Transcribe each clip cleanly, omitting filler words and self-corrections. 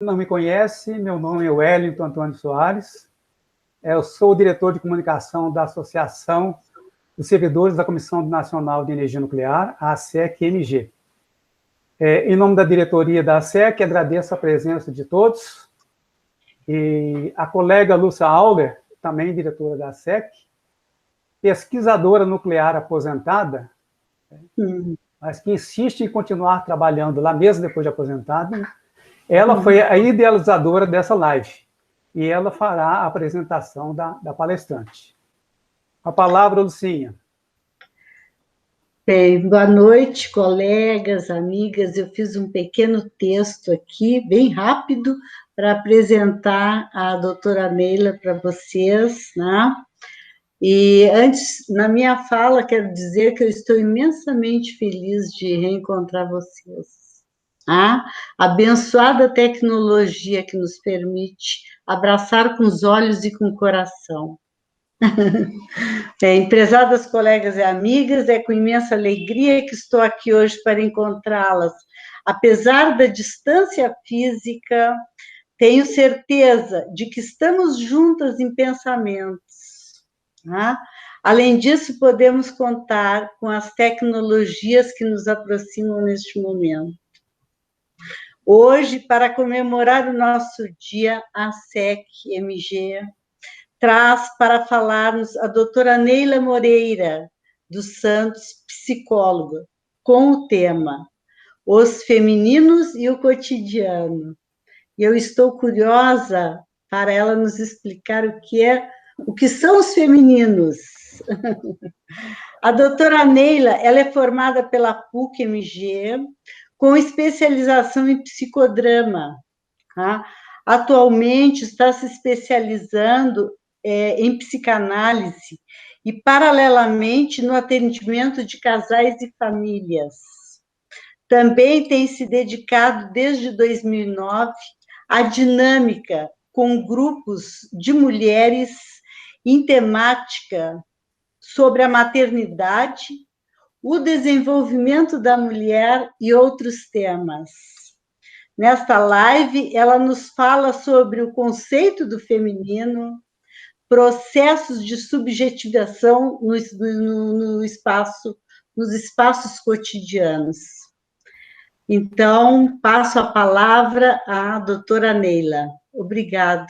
não me conhece, meu nome é Wellington Antônio Soares. Eu sou o diretor de comunicação da Associação dos Servidores da Comissão Nacional de Energia Nuclear, a ASEC-MG. Em nome da diretoria da ASEC, agradeço a presença de todos. E a colega Lúcia Auler, também diretora da ASEC, pesquisadora nuclear aposentada, mas que insiste em continuar trabalhando lá mesmo depois de aposentada. Ela foi a idealizadora dessa live e ela fará a apresentação da palestrante. A palavra, Lucinha. Bem, boa noite, colegas, amigas. Eu fiz um pequeno texto aqui, bem rápido, para apresentar a doutora Neila para vocês, né? E antes, na minha fala, quero dizer que eu estou imensamente feliz de reencontrar vocês. A abençoada tecnologia que nos permite abraçar com os olhos e com o coração. Prezadas colegas e amigas, é com imensa alegria que estou aqui hoje para encontrá-las. Apesar da distância física, tenho certeza de que estamos juntas em pensamentos. Né? Além disso, podemos contar com as tecnologias que nos aproximam neste momento. Hoje, para comemorar o nosso dia, a ASEC-MG traz para falarmos a doutora Neila Moreira dos Santos, psicóloga, com o tema Os Femininos e o Cotidiano. E eu estou curiosa para ela nos explicar o que são os femininos. A doutora Neila, ela é formada pela PUC-MG, com especialização em psicodrama. Tá? Atualmente está se especializando em psicanálise e, paralelamente, no atendimento de casais e famílias. Também tem se dedicado, desde 2009, à dinâmica com grupos de mulheres em temática sobre a maternidade, o desenvolvimento da mulher e outros temas. Nesta live, ela nos fala sobre o conceito do feminino, processos de subjetivação nos espaços cotidianos. Então, passo a palavra à doutora Neila. Obrigada.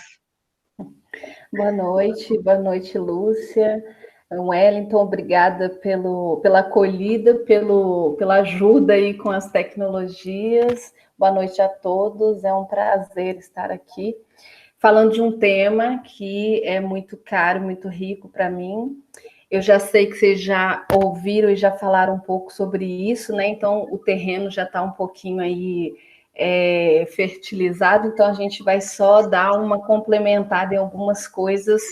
Boa noite, Lúcia. Wellington, obrigada pela acolhida, pela ajuda aí com as tecnologias. Boa noite a todos, é um prazer estar aqui, falando de um tema que é muito caro, muito rico para mim. Eu já sei que vocês já ouviram e já falaram um pouco sobre isso, né? Então, o terreno já está um pouquinho aí fertilizado, então a gente vai só dar uma complementada em algumas coisas,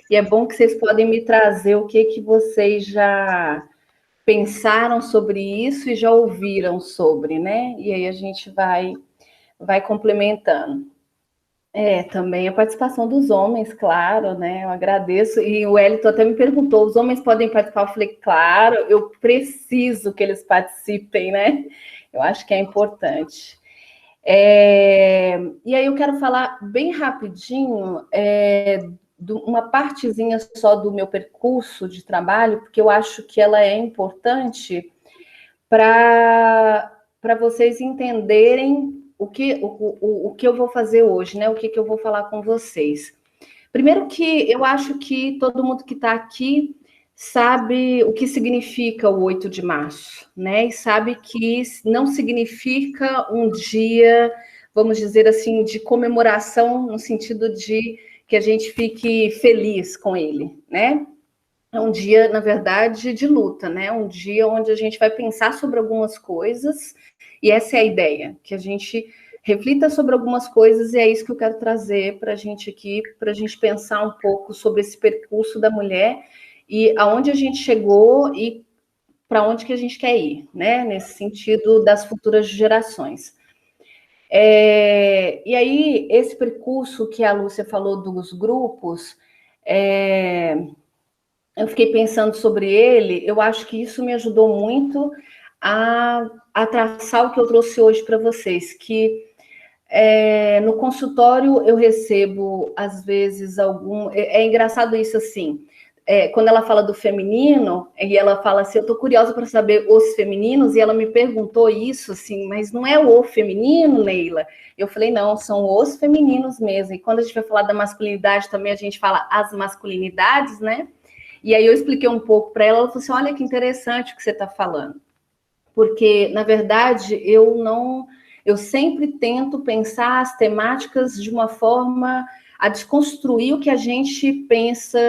e é bom que vocês podem me trazer o que vocês já pensaram sobre isso e já ouviram sobre, né? E aí a gente vai complementando. Também a participação dos homens, claro, né? Eu agradeço. E o Wellington até me perguntou: os homens podem participar? Eu falei, claro, eu preciso que eles participem, né? Eu acho que é importante. E aí eu quero falar bem rapidinho uma partezinha só do meu percurso de trabalho, porque eu acho que ela é importante para vocês entenderem o que eu vou fazer hoje, né? O que eu vou falar com vocês. Primeiro que eu acho que todo mundo que está aqui sabe o que significa o 8 de março, né? E sabe que não significa um dia, vamos dizer assim, de comemoração, no sentido de que a gente fique feliz com ele, né? É um dia, na verdade, de luta, né? Um dia onde a gente vai pensar sobre algumas coisas, e essa é a ideia, que a gente reflita sobre algumas coisas, e é isso que eu quero trazer para a gente aqui, para a gente pensar um pouco sobre esse percurso da mulher, e aonde a gente chegou e para onde que a gente quer ir, né? Nesse sentido das futuras gerações. E aí, esse percurso que a Lúcia falou dos grupos, eu fiquei pensando sobre ele, eu acho que isso me ajudou muito a traçar o que eu trouxe hoje para vocês, que No consultório eu recebo, às vezes, É engraçado isso, assim, quando ela fala do feminino, e ela fala assim, eu estou curiosa para saber os femininos, e ela me perguntou isso, assim, mas não é o feminino, Neila? Eu falei, não, são os femininos mesmo. E quando a gente vai falar da masculinidade também, a gente fala as masculinidades, né? E aí eu expliquei um pouco para ela, ela falou assim, olha que interessante o que você está falando. Porque, na verdade, eu sempre tento pensar as temáticas de uma forma a desconstruir o que a gente pensa,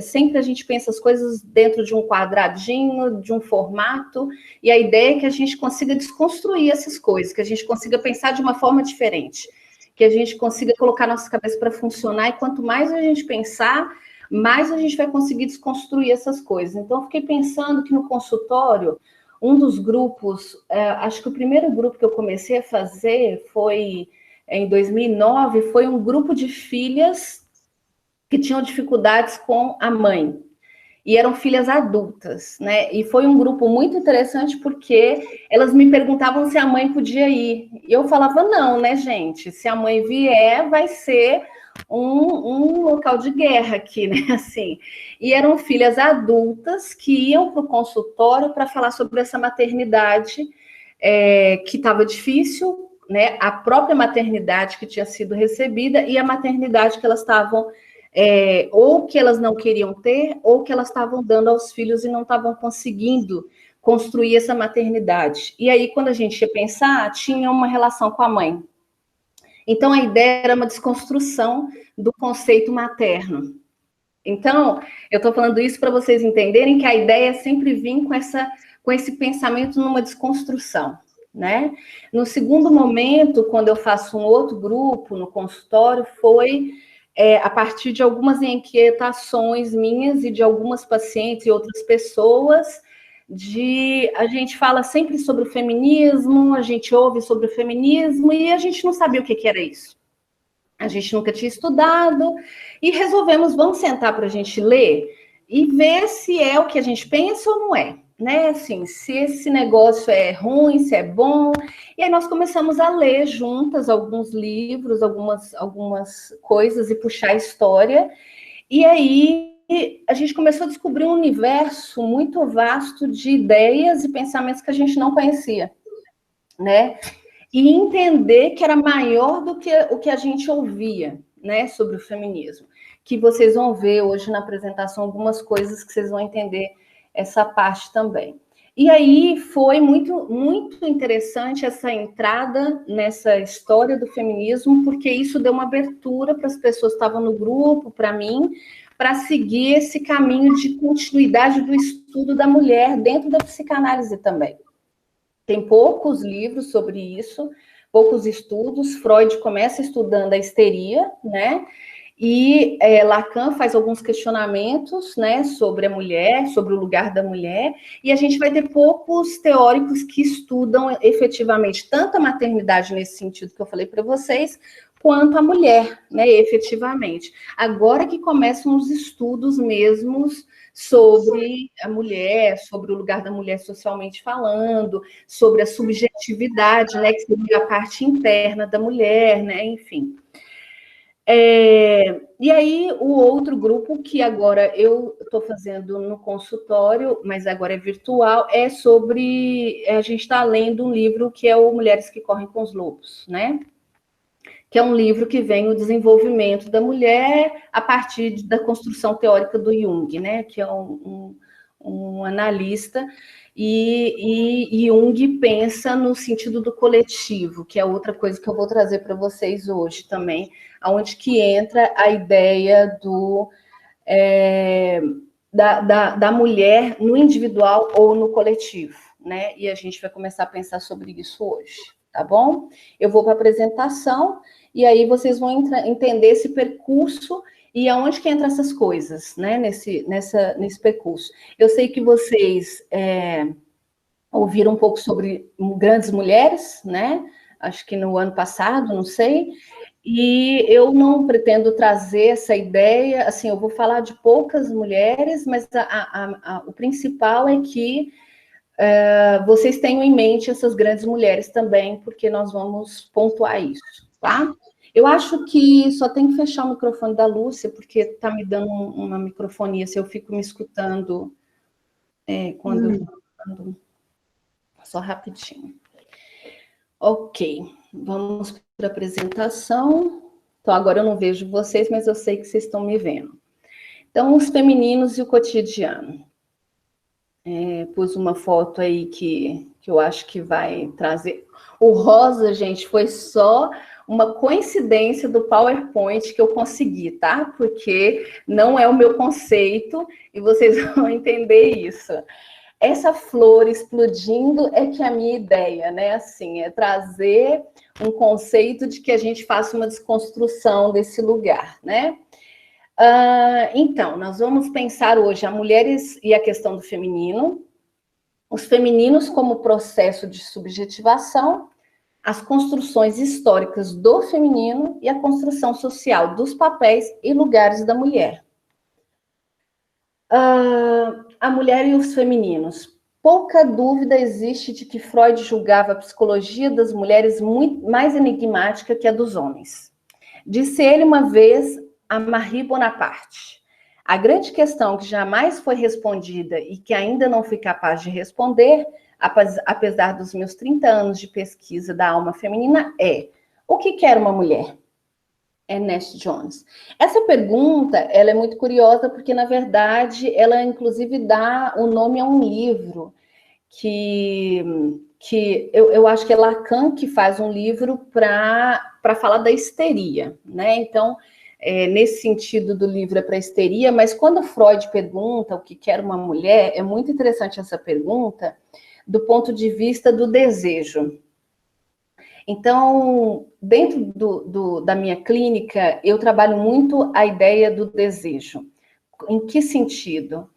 sempre a gente pensa as coisas dentro de um quadradinho, de um formato, e a ideia é que a gente consiga desconstruir essas coisas, que a gente consiga pensar de uma forma diferente, que a gente consiga colocar nossa cabeça para funcionar, e quanto mais a gente pensar, mais a gente vai conseguir desconstruir essas coisas. Então, eu fiquei pensando que no consultório, um dos grupos, acho que o primeiro grupo que eu comecei a fazer foi em 2009, foi um grupo de filhas que tinham dificuldades com a mãe. E eram filhas adultas, né? E foi um grupo muito interessante porque elas me perguntavam se a mãe podia ir. E eu falava, não, né, gente? Se a mãe vier, vai ser um local de guerra aqui, né? Assim. E eram filhas adultas que iam para o consultório para falar sobre essa maternidade que estava difícil, né? A própria maternidade que tinha sido recebida e a maternidade que elas estavam ou que elas não queriam ter, ou que elas estavam dando aos filhos e não estavam conseguindo construir essa maternidade. E aí, quando a gente ia pensar, tinha uma relação com a mãe. Então, a ideia era uma desconstrução do conceito materno. Então, eu estou falando isso para vocês entenderem que a ideia é sempre vir com esse pensamento numa desconstrução, né? No segundo momento, quando eu faço um outro grupo no consultório, foi a partir de algumas inquietações minhas e de algumas pacientes e outras pessoas, a gente fala sempre sobre o feminismo, a gente ouve sobre o feminismo e a gente não sabia o que era isso. A gente nunca tinha estudado e resolvemos, vamos sentar para a gente ler e ver se é o que a gente pensa ou não é, né? Assim, se esse negócio é ruim, se é bom. E aí nós começamos a ler juntas alguns livros, algumas coisas e puxar a história. E aí a gente começou a descobrir um universo muito vasto de ideias e pensamentos que a gente não conhecia, né? E entender que era maior do que o que a gente ouvia, né, sobre o feminismo. Que vocês vão ver hoje na apresentação algumas coisas que vocês vão entender essa parte também. E aí foi muito, muito interessante essa entrada nessa história do feminismo, porque isso deu uma abertura para as pessoas que estavam no grupo, para mim, para seguir esse caminho de continuidade do estudo da mulher dentro da psicanálise também. Tem poucos livros sobre isso, poucos estudos. Freud começa estudando a histeria, né? E Lacan faz alguns questionamentos, né, sobre a mulher, sobre o lugar da mulher, e a gente vai ter poucos teóricos que estudam efetivamente tanto a maternidade nesse sentido que eu falei para vocês, quanto a mulher, né, efetivamente. Agora que começam os estudos mesmos sobre a mulher, sobre o lugar da mulher socialmente falando, sobre a subjetividade, né, que seria a parte interna da mulher, né, enfim. E aí, o outro grupo que agora eu estou fazendo no consultório, mas agora é virtual, é sobre... A gente está lendo um livro que é o Mulheres que Correm com os Lobos, né? Que é um livro que vem o desenvolvimento da mulher a partir da construção teórica do Jung, né? Que é um analista, e Jung pensa no sentido do coletivo, que é outra coisa que eu vou trazer para vocês hoje também, onde que entra a ideia da mulher no individual ou no coletivo, né? E a gente vai começar a pensar sobre isso hoje, tá bom? Eu vou para a apresentação, e aí vocês vão entender esse percurso e aonde que entram essas coisas, né, nesse percurso. Eu sei que vocês ouviram um pouco sobre grandes mulheres, né? Acho que no ano passado, não sei. E eu não pretendo trazer essa ideia, assim, eu vou falar de poucas mulheres, mas o principal é que vocês tenham em mente essas grandes mulheres também, porque nós vamos pontuar isso, tá? Eu acho que só tem que fechar o microfone da Lúcia, porque está me dando uma microfonia, se eu fico me escutando quando eu estou falando. Só rapidinho. Ok, vamos para a apresentação. Então, agora eu não vejo vocês, mas eu sei que vocês estão me vendo. Então, os femininos e o cotidiano. Pus uma foto aí que eu acho que vai trazer... O rosa, gente, foi só uma coincidência do PowerPoint que eu consegui, tá? Porque não é o meu conceito e vocês vão entender isso. Essa flor explodindo é que é a minha ideia, né? Assim, é trazer um conceito de que a gente faça uma desconstrução desse lugar, né? Então, nós vamos pensar hoje as mulheres e a questão do feminino, os femininos como processo de subjetivação, as construções históricas do feminino e a construção social dos papéis e lugares da mulher. A mulher e os femininos. Pouca dúvida existe de que Freud julgava a psicologia das mulheres muito mais enigmática que a dos homens. Disse ele uma vez a Marie Bonaparte: a grande questão que jamais foi respondida e que ainda não fui capaz de responder, apesar dos meus 30 anos de pesquisa da alma feminina, é: o que quer uma mulher? Ernest Jones. Essa pergunta, ela é muito curiosa porque, na verdade, ela inclusive dá o nome a um livro que eu acho que é Lacan que faz um livro para falar da histeria, né? Então, nesse sentido do livro é para histeria, mas quando Freud pergunta o que quer uma mulher, é muito interessante essa pergunta do ponto de vista do desejo. Então, dentro da minha clínica, eu trabalho muito a ideia do desejo. Em que sentido?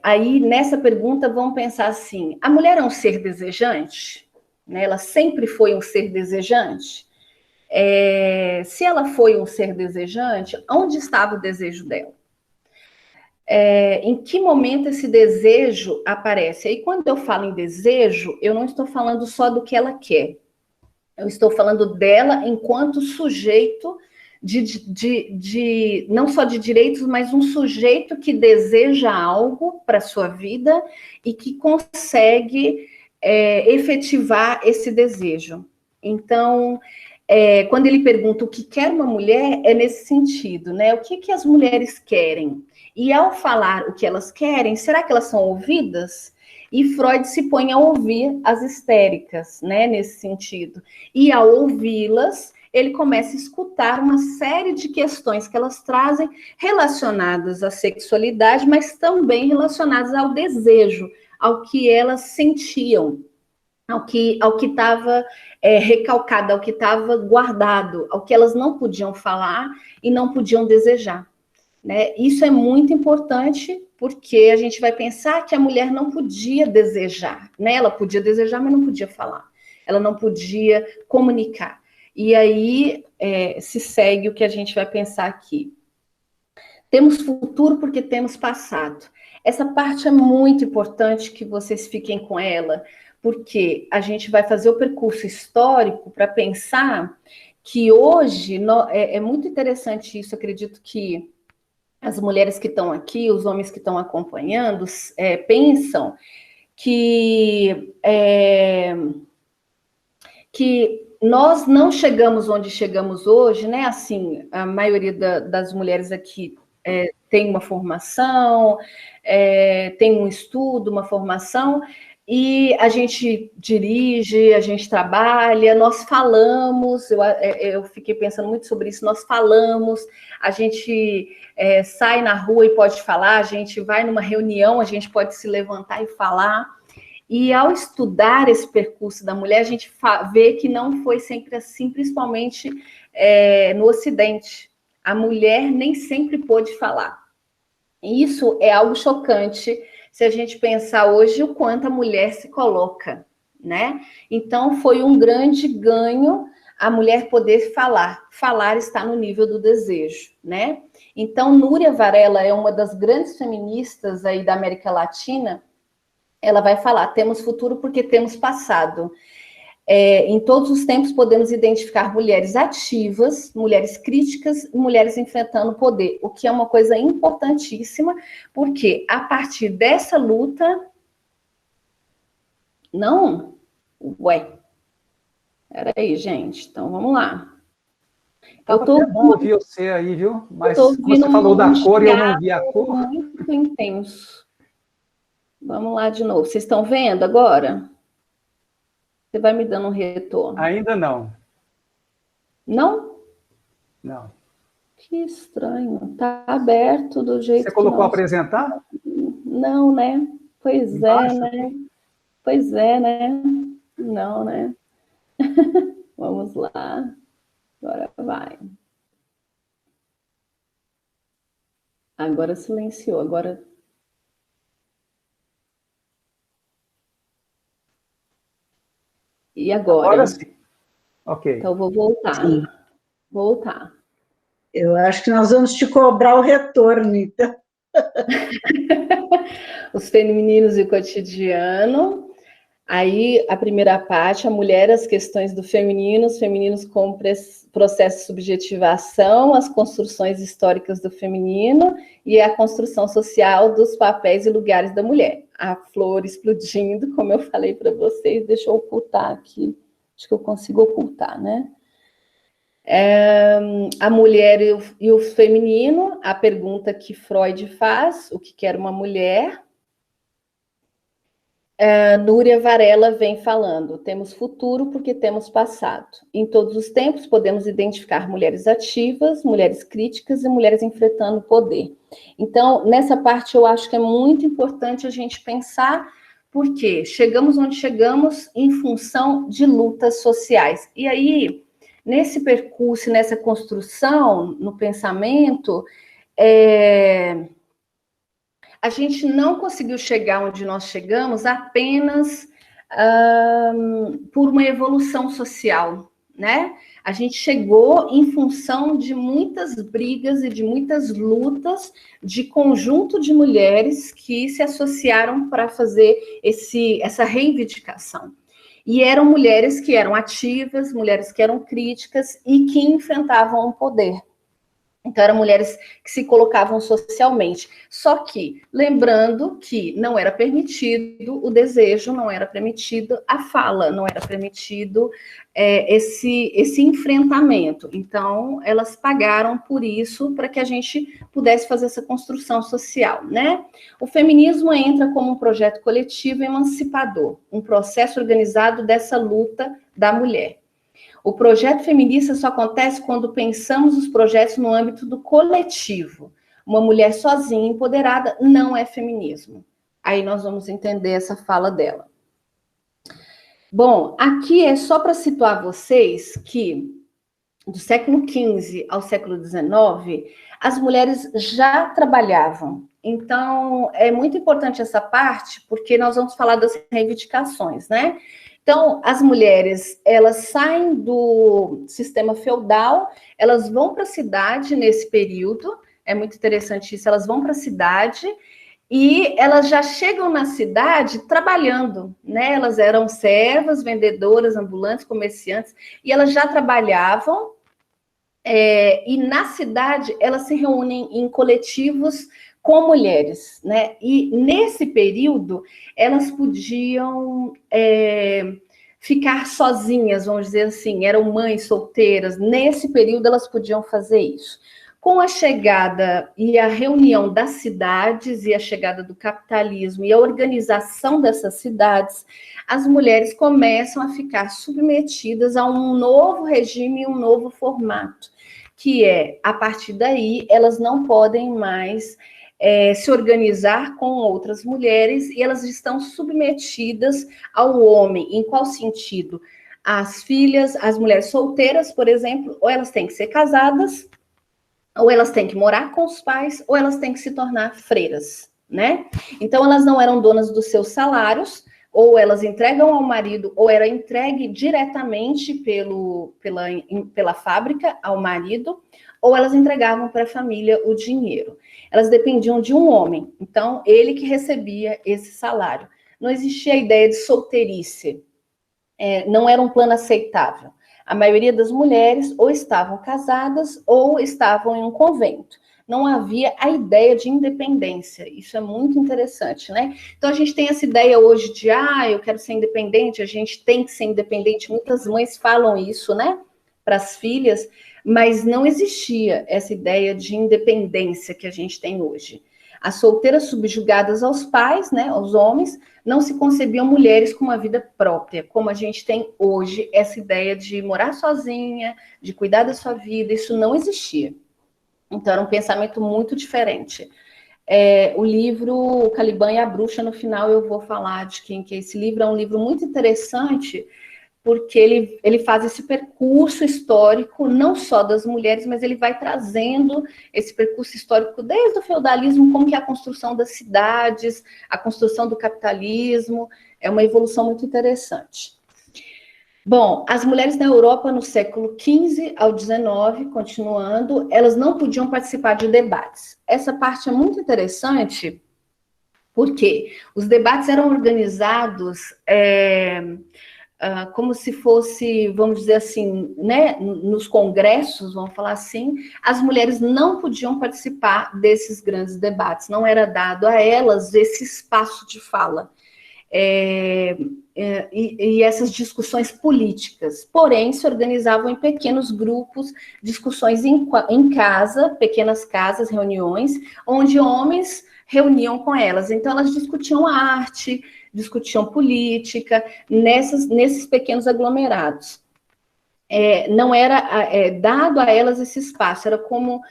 Aí, nessa pergunta, vamos pensar assim: a mulher é um ser desejante? Né? Ela sempre foi um ser desejante? Se ela foi um ser desejante, onde estava o desejo dela? Em que momento esse desejo aparece? Aí, quando eu falo em desejo, eu não estou falando só do que ela quer. Eu estou falando dela enquanto sujeito não só de direitos, mas um sujeito que deseja algo para a sua vida e que consegue efetivar esse desejo. Então, quando ele pergunta o que quer uma mulher, é nesse sentido, né? O que as mulheres querem? E ao falar o que elas querem, será que elas são ouvidas? E Freud se põe a ouvir as histéricas, né, nesse sentido. E ao ouvi-las, ele começa a escutar uma série de questões que elas trazem relacionadas à sexualidade, mas também relacionadas ao desejo, ao que elas sentiam, ao que estava recalcado, ao que estava guardado, ao que elas não podiam falar e não podiam desejar. Né? Isso é muito importante, porque a gente vai pensar que a mulher não podia desejar, né? Ela podia desejar, mas não podia falar. Ela não podia comunicar. E aí se segue o que a gente vai pensar aqui. Temos futuro porque temos passado. Essa parte é muito importante que vocês fiquem com ela, porque a gente vai fazer o percurso histórico para pensar que hoje é muito interessante isso. Acredito que as mulheres que estão aqui, os homens que estão acompanhando, pensam que nós não chegamos onde chegamos hoje, né? Assim, a maioria das mulheres aqui tem uma formação, tem um estudo, uma formação, e a gente dirige, a gente trabalha, nós falamos, eu fiquei pensando muito sobre isso, nós falamos, a gente sai na rua e pode falar, a gente vai numa reunião, a gente pode se levantar e falar, e ao estudar esse percurso da mulher, a gente vê que não foi sempre assim, principalmente no Ocidente. A mulher nem sempre pôde falar. E isso é algo chocante, se a gente pensar hoje o quanto a mulher se coloca, né? Então, foi um grande ganho a mulher poder falar. Falar está no nível do desejo, né? Então, Núria Varela é uma das grandes feministas aí da América Latina. Ela vai falar, temos futuro porque temos passado. Em todos os tempos podemos identificar mulheres ativas, mulheres críticas, mulheres enfrentando o poder, o que é uma coisa importantíssima, porque a partir dessa luta... Não? Ué. Peraí, gente. Então, vamos lá. Tava até bom ouvir você aí, viu? Mas como você falou da cor e eu não vi a cor. Muito intenso. Vamos lá de novo. Vocês estão vendo agora? Você vai me dando um retorno. Ainda não. Não? Não. Que estranho. Tá aberto do jeito que... Você colocou apresentar? Não, né? Pois é, né? Pois é, né? Não, né? Vamos lá. Agora vai. Agora silenciou. Agora... E agora? Agora sim. Ok. Então, vou voltar. Sim. Voltar. Eu acho que nós vamos te cobrar o retorno, então. Os femininos e o cotidiano. Aí, a primeira parte, a mulher, as questões do feminino, os femininos como processo de subjetivação, as construções históricas do feminino e a construção social dos papéis e lugares da mulher. A flor explodindo, como eu falei para vocês, deixa eu ocultar aqui, acho que eu consigo ocultar, né? A mulher e o feminino, a pergunta que Freud faz, o que quer uma mulher. Núria Varela vem falando, temos futuro porque temos passado. Em todos os tempos podemos identificar mulheres ativas, mulheres críticas e mulheres enfrentando o poder. Então, nessa parte eu acho que é muito importante a gente pensar, porque chegamos onde chegamos em função de lutas sociais. E aí, nesse percurso, nessa construção, no pensamento, a gente não conseguiu chegar onde nós chegamos apenas por uma evolução social, né? A gente chegou em função de muitas brigas e de muitas lutas de conjunto de mulheres que se associaram para fazer essa reivindicação. E eram mulheres que eram ativas, mulheres que eram críticas e que enfrentavam o poder. Então, eram mulheres que se colocavam socialmente. Só que, lembrando que não era permitido o desejo, não era permitido a fala, não era permitido esse enfrentamento. Então, elas pagaram por isso para que a gente pudesse fazer essa construção social, né? O feminismo entra como um projeto coletivo emancipador, um processo organizado dessa luta da mulher. O projeto feminista só acontece quando pensamos os projetos no âmbito do coletivo. Uma mulher sozinha, empoderada, não é feminismo. Aí nós vamos entender essa fala dela. Bom, aqui é só para situar vocês que, do século XV ao século XIX, as mulheres já trabalhavam. Então, é muito importante essa parte, porque nós vamos falar das reivindicações, né? Então, as mulheres, elas saem do sistema feudal, elas vão para a cidade nesse período, é muito interessante isso, elas vão para a cidade e elas já chegam na cidade trabalhando, né? Elas eram servas, vendedoras, ambulantes, comerciantes, e elas já trabalhavam, e na cidade elas se reúnem em coletivos com mulheres, né? E nesse período elas podiam ficar sozinhas, vamos dizer assim, eram mães solteiras. Nesse período elas podiam fazer isso. Com a chegada e a reunião das cidades e a chegada do capitalismo e a organização dessas cidades, as mulheres começam a ficar submetidas a um novo regime, um novo formato, que a partir daí, elas não podem mais se organizar com outras mulheres e elas estão submetidas ao homem. Em qual sentido? As filhas, as mulheres solteiras, por exemplo, ou elas têm que ser casadas, ou elas têm que morar com os pais, ou elas têm que se tornar freiras, né? Então, elas não eram donas dos seus salários, ou elas entregam ao marido, ou era entregue diretamente pela fábrica ao marido, ou elas entregavam para a família o dinheiro. Elas dependiam de um homem, então ele que recebia esse salário. Não existia a ideia de solteirice. não era um plano aceitável. A maioria das mulheres ou estavam casadas ou estavam em um convento. Não havia a ideia de independência. Isso é muito interessante, né? Então, a gente tem essa ideia hoje de, eu quero ser independente, a gente tem que ser independente. Muitas mães falam isso, né? Para as filhas, mas não existia essa ideia de independência que a gente tem hoje. As solteiras subjugadas aos pais, né, aos homens, não se concebiam mulheres com uma vida própria, como a gente tem hoje, essa ideia de morar sozinha, de cuidar da sua vida, isso não existia. Então, era um pensamento muito diferente. O livro O Caliban e a Bruxa, no final eu vou falar de quem que é esse livro. É um livro muito interessante, porque ele faz esse percurso histórico, não só das mulheres, mas ele vai trazendo esse percurso histórico desde o feudalismo, como que é a construção das cidades, a construção do capitalismo. É uma evolução muito interessante. Bom, as mulheres na Europa no século XV ao XIX, continuando, elas não podiam participar de debates. Essa parte é muito interessante, porque os debates eram organizados como se fosse, vamos dizer assim, né, nos congressos, vamos falar assim, as mulheres não podiam participar desses grandes debates, não era dado a elas esse espaço de fala. E essas discussões políticas, porém, se organizavam em pequenos grupos, discussões em casa, pequenas casas, reuniões, onde homens reuniam com elas. Então, elas discutiam arte, discutiam política, nesses pequenos aglomerados. Não era dado a elas esse espaço, era como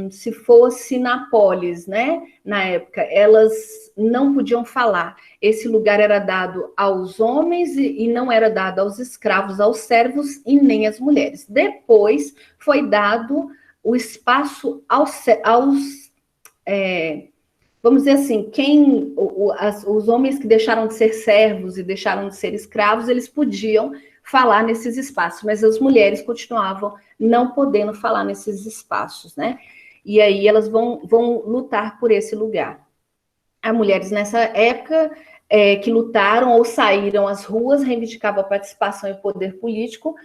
se fosse na polis, né? Na época, elas não podiam falar. Esse lugar era dado aos homens e não era dado aos escravos, aos servos e nem às mulheres. Depois foi dado o espaço vamos dizer assim, os homens que deixaram de ser servos e deixaram de ser escravos, eles podiam falar nesses espaços, mas as mulheres continuavam não podendo falar nesses espaços, né? E aí elas vão lutar por esse lugar. As mulheres nessa época que lutaram ou saíram às ruas, reivindicavam a participação e poder político,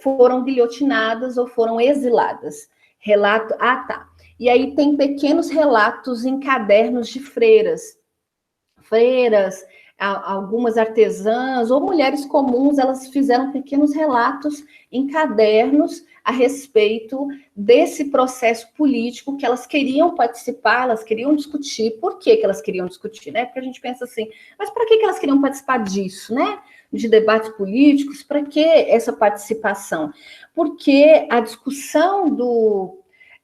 foram guilhotinadas ou foram exiladas. E aí tem pequenos relatos em cadernos de freiras, algumas artesãs ou mulheres comuns, elas fizeram pequenos relatos em cadernos a respeito desse processo político que elas queriam participar, elas queriam discutir. Por que elas queriam discutir, né? Porque a gente pensa assim, mas para que elas queriam participar disso, né? De debates políticos, para que essa participação? Porque a discussão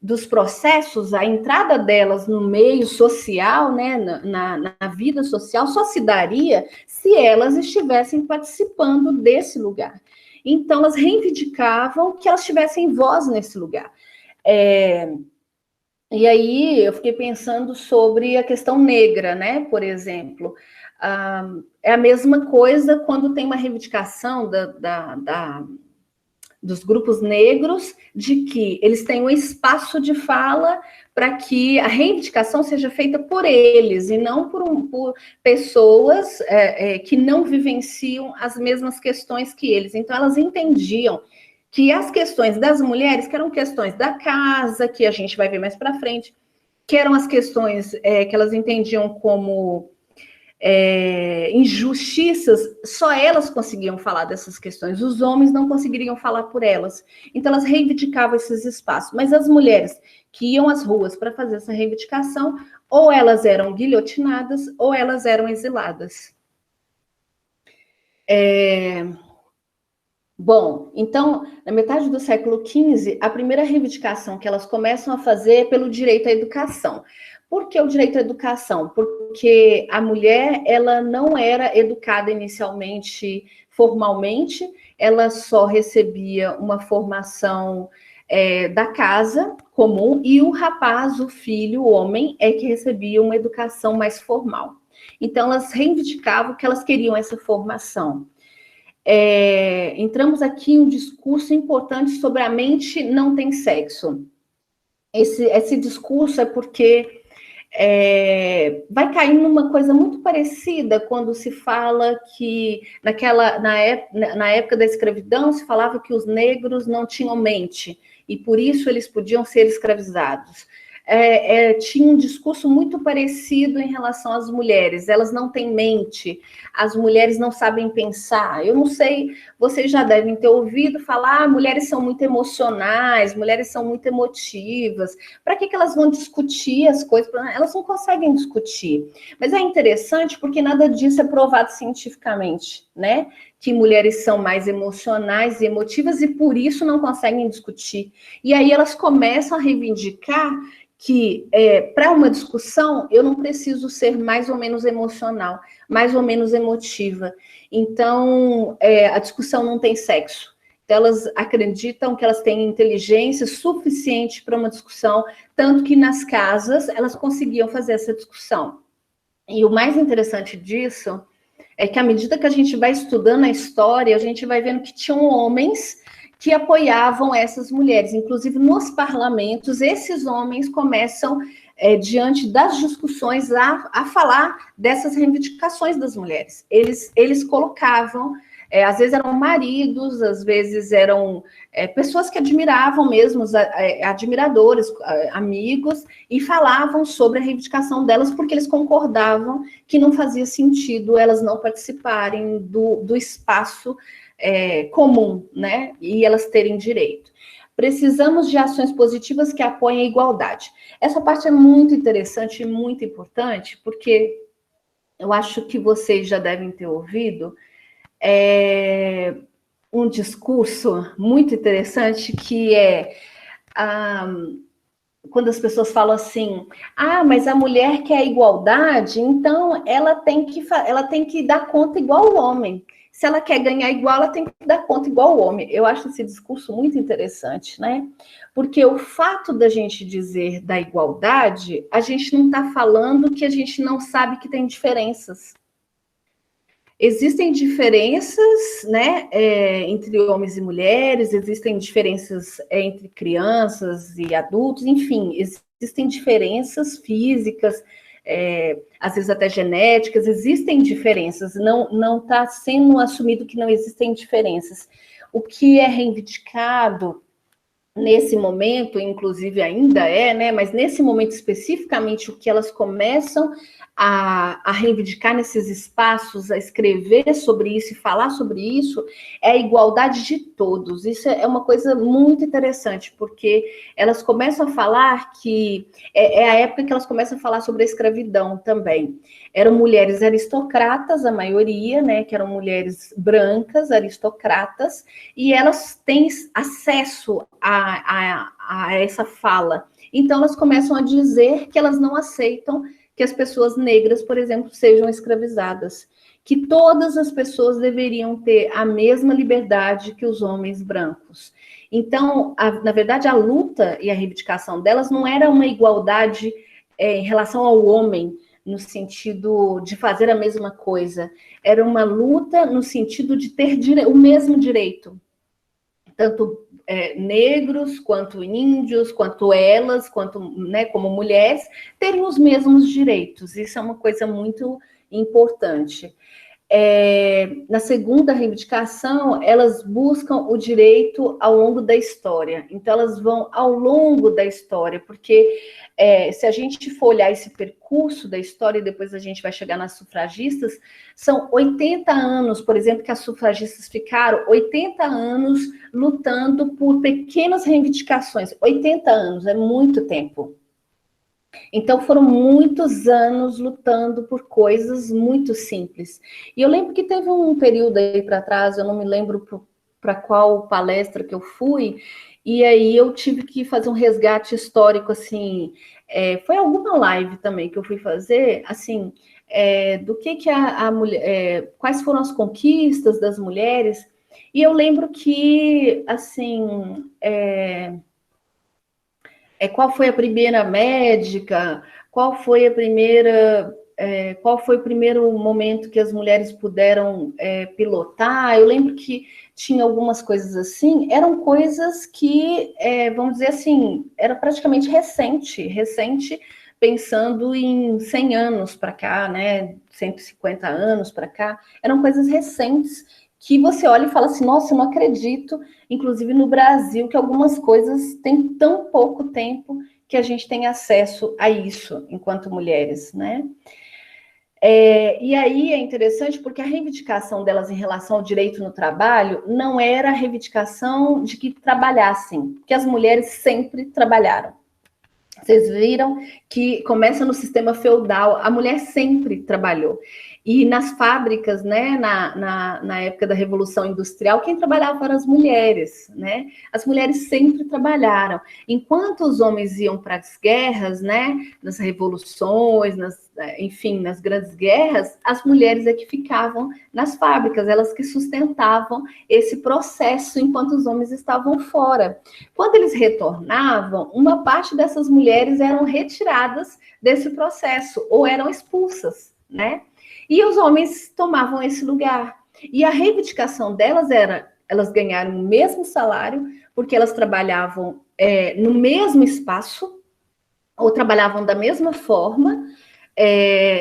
dos processos, a entrada delas no meio social, né, na vida social, só se daria se elas estivessem participando desse lugar. Então, elas reivindicavam que elas tivessem voz nesse lugar. E aí, eu fiquei pensando sobre a questão negra, né, por exemplo. É a mesma coisa quando tem uma reivindicação dos grupos negros, de que eles têm um espaço de fala para que a reivindicação seja feita por eles, e não por pessoas que não vivenciam as mesmas questões que eles. Então, elas entendiam que as questões das mulheres, que eram questões da casa, que a gente vai ver mais para frente, que eram as questões que elas entendiam como injustiças, só elas conseguiam falar dessas questões, os homens não conseguiriam falar por elas. Então, elas reivindicavam esses espaços, mas as mulheres que iam às ruas para fazer essa reivindicação, ou elas eram guilhotinadas, ou elas eram exiladas. Bom, então, na metade do século XV, a primeira reivindicação que elas começam a fazer é pelo direito à educação. Por que o direito à educação? Porque a mulher, ela não era educada inicialmente formalmente, ela só recebia uma formação da casa comum, e o rapaz, o filho, o homem, é que recebia uma educação mais formal. Então, elas reivindicavam que elas queriam essa formação. Entramos aqui em um discurso importante sobre a mente não tem sexo. Esse discurso é porque vai cair numa coisa muito parecida quando se fala que na época da escravidão se falava que os negros não tinham mente e por isso eles podiam ser escravizados. Tinha um discurso muito parecido em relação às mulheres. Elas não têm mente, as mulheres não sabem pensar. Eu não sei, vocês já devem ter ouvido falar, mulheres são muito emocionais, mulheres são muito emotivas. Para que elas vão discutir as coisas? Elas não conseguem discutir. Mas é interessante porque nada disso é provado cientificamente, né? Que mulheres são mais emocionais e emotivas e por isso não conseguem discutir. E aí elas começam a reivindicar que para uma discussão eu não preciso ser mais ou menos emocional, mais ou menos emotiva. Então, a discussão não tem sexo. Então, elas acreditam que elas têm inteligência suficiente para uma discussão, tanto que nas casas elas conseguiam fazer essa discussão. E o mais interessante disso é que à medida que a gente vai estudando a história, a gente vai vendo que tinham homens que apoiavam essas mulheres. Inclusive, nos parlamentos, esses homens começam, diante das discussões, a falar dessas reivindicações das mulheres. Eles colocavam, às vezes eram maridos, às vezes eram pessoas que admiravam mesmo, admiradores, amigos, e falavam sobre a reivindicação delas, porque eles concordavam que não fazia sentido elas não participarem do espaço comum, né? E elas terem direito. Precisamos de ações positivas que apoiem a igualdade. Essa parte é muito interessante e muito importante, porque eu acho que vocês já devem ter ouvido um discurso muito interessante que quando as pessoas falam assim, mas a mulher quer a igualdade, então ela tem que dar conta igual ao homem. Se ela quer ganhar igual, ela tem que dar conta igual ao homem. Eu acho esse discurso muito interessante, né? Porque o fato da gente dizer da igualdade, a gente não está falando que a gente não sabe que tem diferenças. Existem diferenças, né, entre homens e mulheres, existem diferenças entre crianças e adultos, enfim, existem diferenças físicas, às vezes até genéticas, existem diferenças, não está sendo assumido que não existem diferenças. O que é reivindicado nesse momento, inclusive ainda né, mas nesse momento especificamente, o que elas começam a reivindicar nesses espaços, a escrever sobre isso e falar sobre isso, é a igualdade de todos. Isso é uma coisa muito interessante, porque elas começam a falar que... É a época que elas começam a falar sobre a escravidão também. Eram mulheres aristocratas, a maioria, né, que eram mulheres brancas, aristocratas, e elas têm acesso a essa fala. Então, elas começam a dizer que elas não aceitam que as pessoas negras, por exemplo, sejam escravizadas, que todas as pessoas deveriam ter a mesma liberdade que os homens brancos. Então, na verdade, a luta e a reivindicação delas não era uma igualdade em relação ao homem, no sentido de fazer a mesma coisa, era uma luta no sentido de ter o mesmo direito, tanto negros, quanto índios, quanto elas, quanto, né, como mulheres, terem os mesmos direitos. Isso é uma coisa muito importante. Na segunda reivindicação, elas buscam o direito ao longo da história. Então, elas vão ao longo da história, porque se a gente for olhar esse percurso da história, e depois a gente vai chegar nas sufragistas, são 80 anos, por exemplo, que as sufragistas ficaram 80 anos lutando por pequenas reivindicações. 80 anos, é muito tempo. Então, foram muitos anos lutando por coisas muito simples. E eu lembro que teve um período aí para trás, eu não me lembro para qual palestra que eu fui, e aí eu tive que fazer um resgate histórico, assim, foi alguma live também que eu fui fazer, assim, do que a mulher, quais foram as conquistas das mulheres, e eu lembro que, assim, qual foi a primeira médica, qual foi o primeiro momento que as mulheres puderam pilotar. Eu lembro que tinha algumas coisas assim, eram coisas que, vamos dizer assim, era praticamente recente, pensando em 100 anos para cá, né, 150 anos para cá, eram coisas recentes que você olha e fala assim, nossa, eu não acredito, inclusive no Brasil, que algumas coisas têm tão pouco tempo que a gente tem acesso a isso, enquanto mulheres, né? E aí é interessante porque a reivindicação delas em relação ao direito no trabalho não era a reivindicação de que trabalhassem, porque as mulheres sempre trabalharam. Vocês viram que começa no sistema feudal, a mulher sempre trabalhou. E nas fábricas, né, na época da Revolução Industrial, quem trabalhava eram as mulheres, né? As mulheres sempre trabalharam. Enquanto os homens iam para as guerras, né, nas revoluções, enfim, nas grandes guerras, as mulheres é que ficavam nas fábricas, elas que sustentavam esse processo enquanto os homens estavam fora. Quando eles retornavam, uma parte dessas mulheres eram retiradas desse processo ou eram expulsas, né? E os homens tomavam esse lugar. E a reivindicação delas era, elas ganharam o mesmo salário, porque elas trabalhavam no mesmo espaço, ou trabalhavam da mesma forma,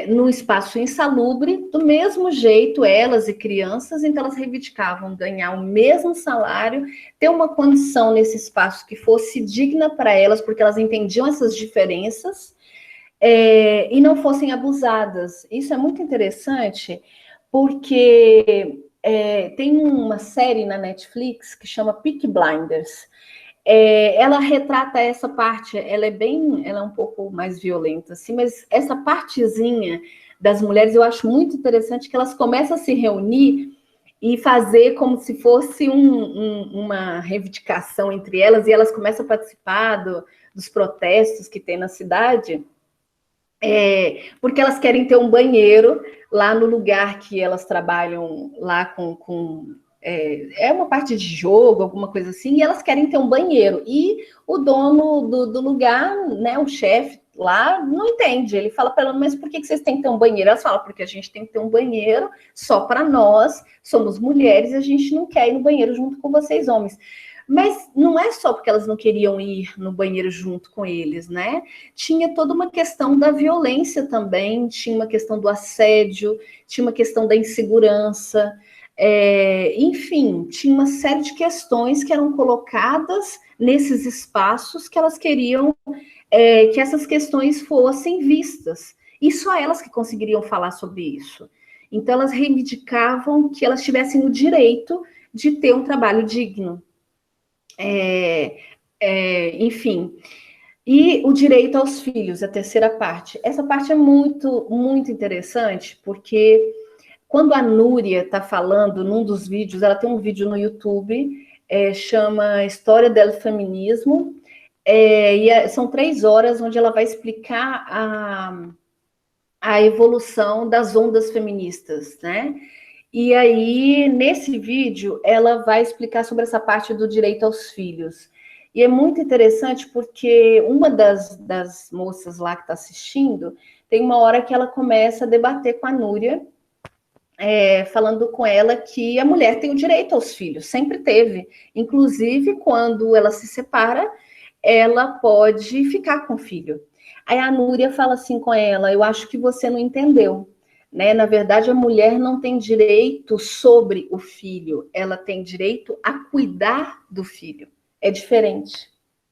num espaço insalubre, do mesmo jeito, elas e crianças, então elas reivindicavam ganhar o mesmo salário, ter uma condição nesse espaço que fosse digna para elas, porque elas entendiam essas diferenças, e não fossem abusadas. Isso é muito interessante, porque tem uma série na Netflix que chama Peaky Blinders. Ela retrata essa parte, ela é um pouco mais violenta, assim, mas essa partezinha das mulheres eu acho muito interessante, que elas começam a se reunir e fazer como se fosse uma reivindicação entre elas, e elas começam a participar dos protestos que tem na cidade, porque elas querem ter um banheiro lá no lugar que elas trabalham lá com uma parte de jogo, alguma coisa assim, e elas querem ter um banheiro. E o dono do lugar, né, o chefe lá, não entende. Ele fala para ela, mas por que vocês têm que ter um banheiro? Elas falam, porque a gente tem que ter um banheiro só para nós, somos mulheres, e a gente não quer ir no banheiro junto com vocês, homens. Mas não é só porque elas não queriam ir no banheiro junto com eles, né? Tinha toda uma questão da violência também, tinha uma questão do assédio, tinha uma questão da insegurança, enfim, tinha uma série de questões que eram colocadas nesses espaços que elas queriam que essas questões fossem vistas. E só elas que conseguiriam falar sobre isso. Então, elas reivindicavam que elas tivessem o direito de ter um trabalho digno. Enfim, e o direito aos filhos, a terceira parte. Essa parte é muito, muito interessante, porque quando a Núria está falando num dos vídeos, ela tem um vídeo no YouTube, chama História do Feminismo, são 3 horas onde ela vai explicar a evolução das ondas feministas, né? E aí, nesse vídeo, ela vai explicar sobre essa parte do direito aos filhos. E é muito interessante porque uma das moças lá que está assistindo, tem uma hora que ela começa a debater com a Núria, falando com ela que a mulher tem o direito aos filhos, sempre teve. Inclusive, quando ela se separa, ela pode ficar com o filho. Aí a Núria fala assim com ela, eu acho que você não entendeu. Né? Na verdade, a mulher não tem direito sobre o filho, ela tem direito a cuidar do filho. É diferente,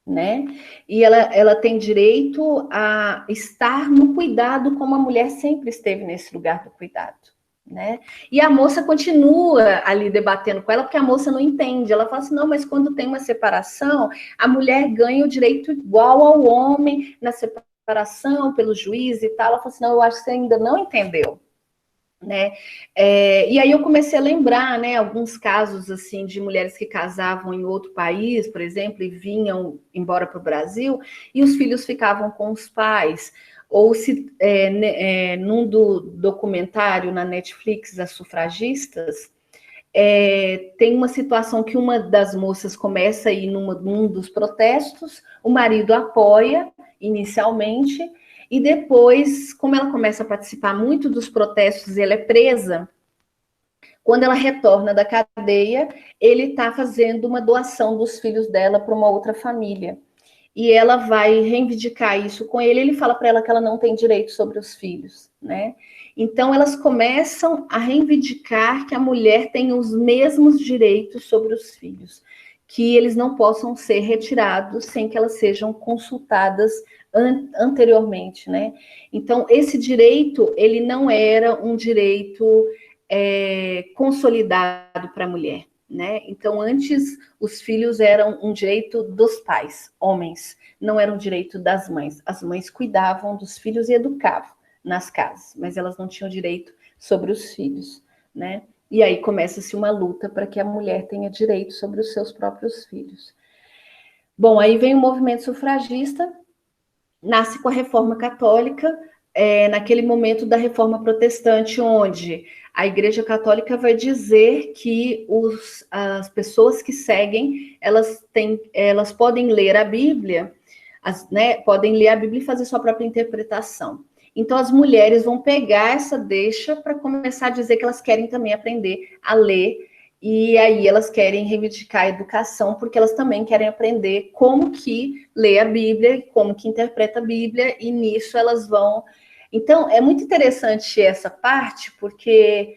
né? E ela tem direito a estar no cuidado, como a mulher sempre esteve nesse lugar do cuidado, né? E a moça continua ali debatendo com ela, porque a moça não entende. Ela fala assim, não, mas quando tem uma separação, a mulher ganha o direito igual ao homem na separação, pelo juiz e tal. Ela fala assim, não, eu acho que você ainda não entendeu. Né? E aí eu comecei a lembrar, né, alguns casos assim de mulheres que casavam em outro país, por exemplo, e vinham embora para o Brasil, e os filhos ficavam com os pais. Ou se num documentário na Netflix, As Sufragistas, tem uma situação que uma das moças começa a ir num dos protestos, o marido apoia inicialmente, e depois, como ela começa a participar muito dos protestos e ela é presa, quando ela retorna da cadeia, ele está fazendo uma doação dos filhos dela para uma outra família. e ela vai reivindicar isso com ele. Ele fala para ela que ela não tem direito sobre os filhos, né? Então, elas começam a reivindicar que a mulher tem os mesmos direitos sobre os filhos, que eles não possam ser retirados sem que elas sejam consultadas anteriormente, né? Então, esse direito, ele não era um direito consolidado para a mulher, né? Então, antes, os filhos eram um direito dos pais, homens, não era um direito das mães. As mães cuidavam dos filhos e educavam nas casas, mas elas não tinham direito sobre os filhos, né? E aí começa-se uma luta para que a mulher tenha direito sobre os seus próprios filhos. Bom, aí vem o movimento sufragista, nasce com a Reforma Católica, naquele momento da Reforma Protestante, onde a Igreja Católica vai dizer que as pessoas que seguem, elas podem ler a Bíblia, podem ler a Bíblia e fazer sua própria interpretação. Então, as mulheres vão pegar essa deixa para começar a dizer que elas querem também aprender a ler, e aí elas querem reivindicar a educação, porque elas também querem aprender como que lê a Bíblia, como que interpreta a Bíblia, e nisso elas vão... Então, é muito interessante essa parte, porque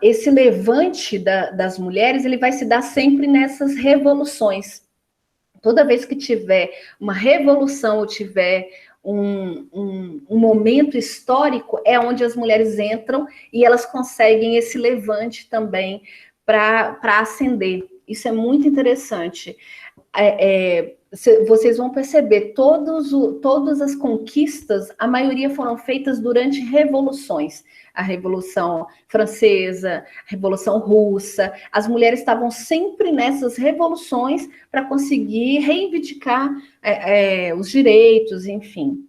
esse levante das mulheres, ele vai se dar sempre nessas revoluções. Toda vez que tiver uma revolução ou tiver um momento histórico, é onde as mulheres entram e elas conseguem esse levante também para ascender. Isso é muito interessante. Vocês vão perceber, todas as conquistas, a maioria foram feitas durante revoluções. A Revolução Francesa, a Revolução Russa, as mulheres estavam sempre nessas revoluções para conseguir reivindicar os direitos, enfim.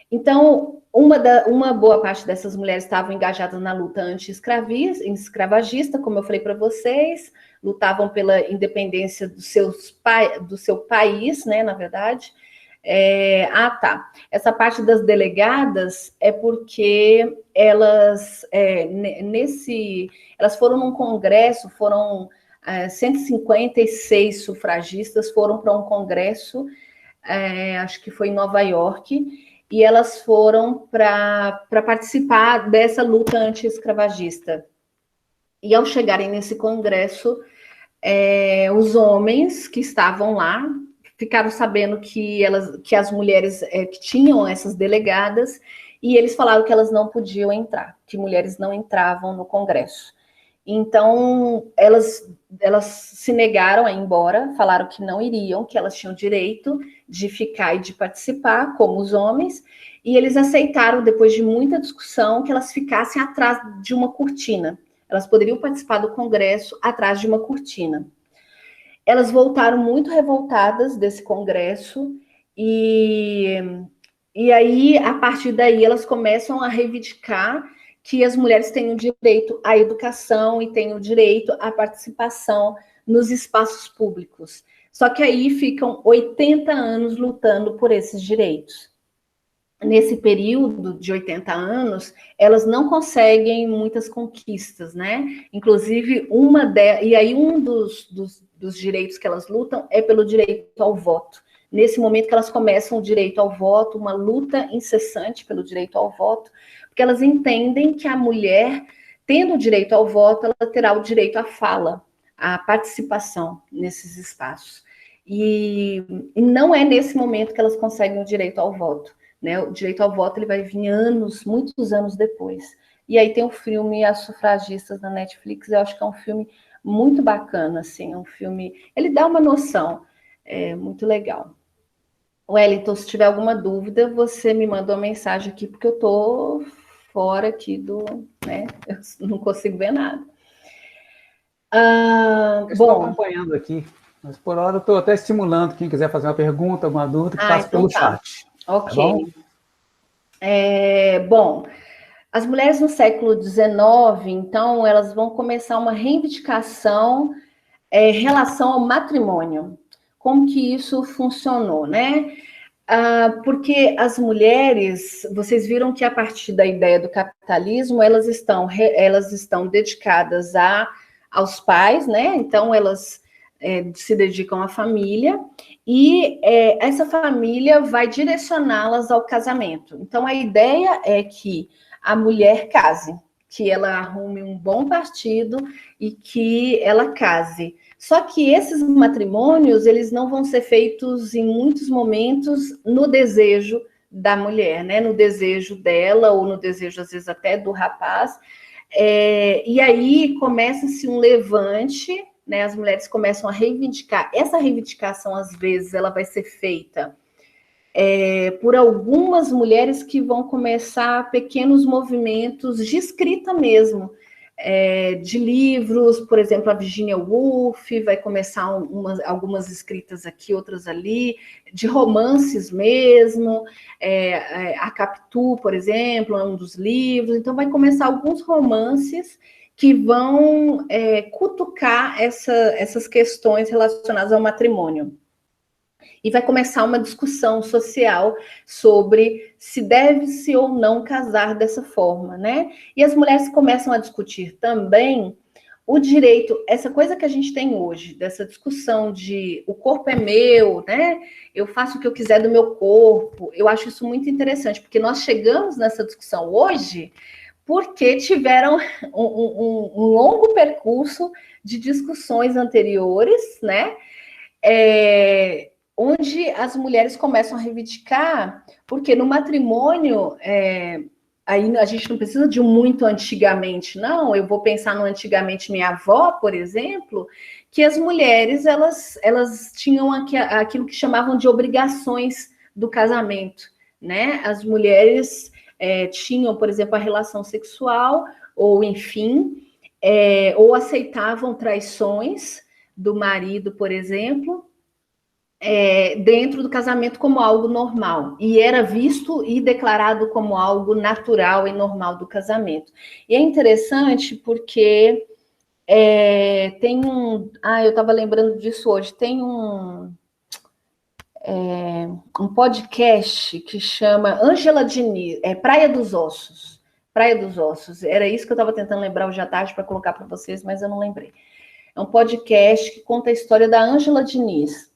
Então, uma boa parte dessas mulheres estavam engajadas na luta anti-escravagista, como eu falei para vocês, lutavam pela independência do seu país, né, na verdade. Essa parte das delegadas é porque elas foram num congresso, foram 156 sufragistas foram para um congresso, acho que foi em Nova York, e elas foram para participar dessa luta anti-escravagista. E ao chegarem nesse congresso, os homens que estavam lá ficaram sabendo que as mulheres que tinham essas delegadas, e eles falaram que elas não podiam entrar, que mulheres não entravam no Congresso. Então, elas se negaram a ir embora, falaram que não iriam, que elas tinham direito de ficar e de participar, como os homens, e eles aceitaram, depois de muita discussão, que elas ficassem atrás de uma cortina. Elas poderiam participar do Congresso atrás de uma cortina. Elas voltaram muito revoltadas desse congresso e aí, a partir daí, elas começam a reivindicar que as mulheres têm o direito à educação e têm o direito à participação nos espaços públicos. Só que aí ficam 80 anos lutando por esses direitos. Nesse período de 80 anos, elas não conseguem muitas conquistas, né? Inclusive, e aí um dos direitos que elas lutam é pelo direito ao voto. Nesse momento que elas começam o direito ao voto, uma luta incessante pelo direito ao voto, porque elas entendem que a mulher, tendo o direito ao voto, ela terá o direito à fala, à participação nesses espaços. E não é nesse momento que elas conseguem o direito ao voto. Né? O direito ao voto ele vai vir muitos anos depois. E aí tem o filme As Sufragistas na Netflix, eu acho que é um filme muito bacana, assim, é um filme, ele dá uma noção, muito legal. Wellington, se tiver alguma dúvida, você me manda uma mensagem aqui, porque eu tô fora aqui né, eu não consigo ver nada. Estou acompanhando aqui, mas por hora eu estou até estimulando quem quiser fazer uma pergunta, alguma dúvida, que passe pelo chat. Ok. Tá bom? Bom, as mulheres no século XIX, então, elas vão começar uma reivindicação em relação ao matrimônio. Como que isso funcionou, né? Porque as mulheres, vocês viram que a partir da ideia do capitalismo, elas estão dedicadas aos pais, né? Então, elas se dedicam à família, e essa família vai direcioná-las ao casamento. Então, a ideia é que a mulher case, que ela arrume um bom partido e que ela case. Só que esses matrimônios, eles não vão ser feitos em muitos momentos no desejo da mulher, né? No desejo dela, ou no desejo, às vezes, até do rapaz. E aí começa-se um levante, né? As mulheres começam a reivindicar. Essa reivindicação, às vezes, ela vai ser feita por algumas mulheres que vão começar pequenos movimentos de escrita mesmo, de livros, por exemplo, a Virginia Woolf vai começar algumas escritas aqui, outras ali, de romances mesmo, a Capitu, por exemplo, é um dos livros, então vai começar alguns romances que vão cutucar essas questões relacionadas ao matrimônio. E vai começar uma discussão social sobre se deve-se ou não casar dessa forma, né? E as mulheres começam a discutir também o direito, essa coisa que a gente tem hoje, dessa discussão de o corpo é meu, né? Eu faço o que eu quiser do meu corpo. Eu acho isso muito interessante, porque nós chegamos nessa discussão hoje porque tiveram um longo percurso de discussões anteriores, né? Onde as mulheres começam a reivindicar, porque no matrimônio, aí a gente não precisa de muito antigamente, não. Eu vou pensar no antigamente minha avó, por exemplo, que as mulheres, elas tinham aquilo que chamavam de obrigações do casamento, né? As mulheres tinham, por exemplo, a relação sexual, ou enfim, ou aceitavam traições do marido, por exemplo, dentro do casamento como algo normal, e era visto e declarado como algo natural e normal do casamento. E é interessante porque tem eu estava lembrando disso hoje, tem um podcast que chama Ângela Diniz, Praia dos Ossos. Praia dos Ossos, era isso que eu estava tentando lembrar hoje à tarde para colocar para vocês, mas eu não lembrei. É um podcast que conta a história da Ângela Diniz.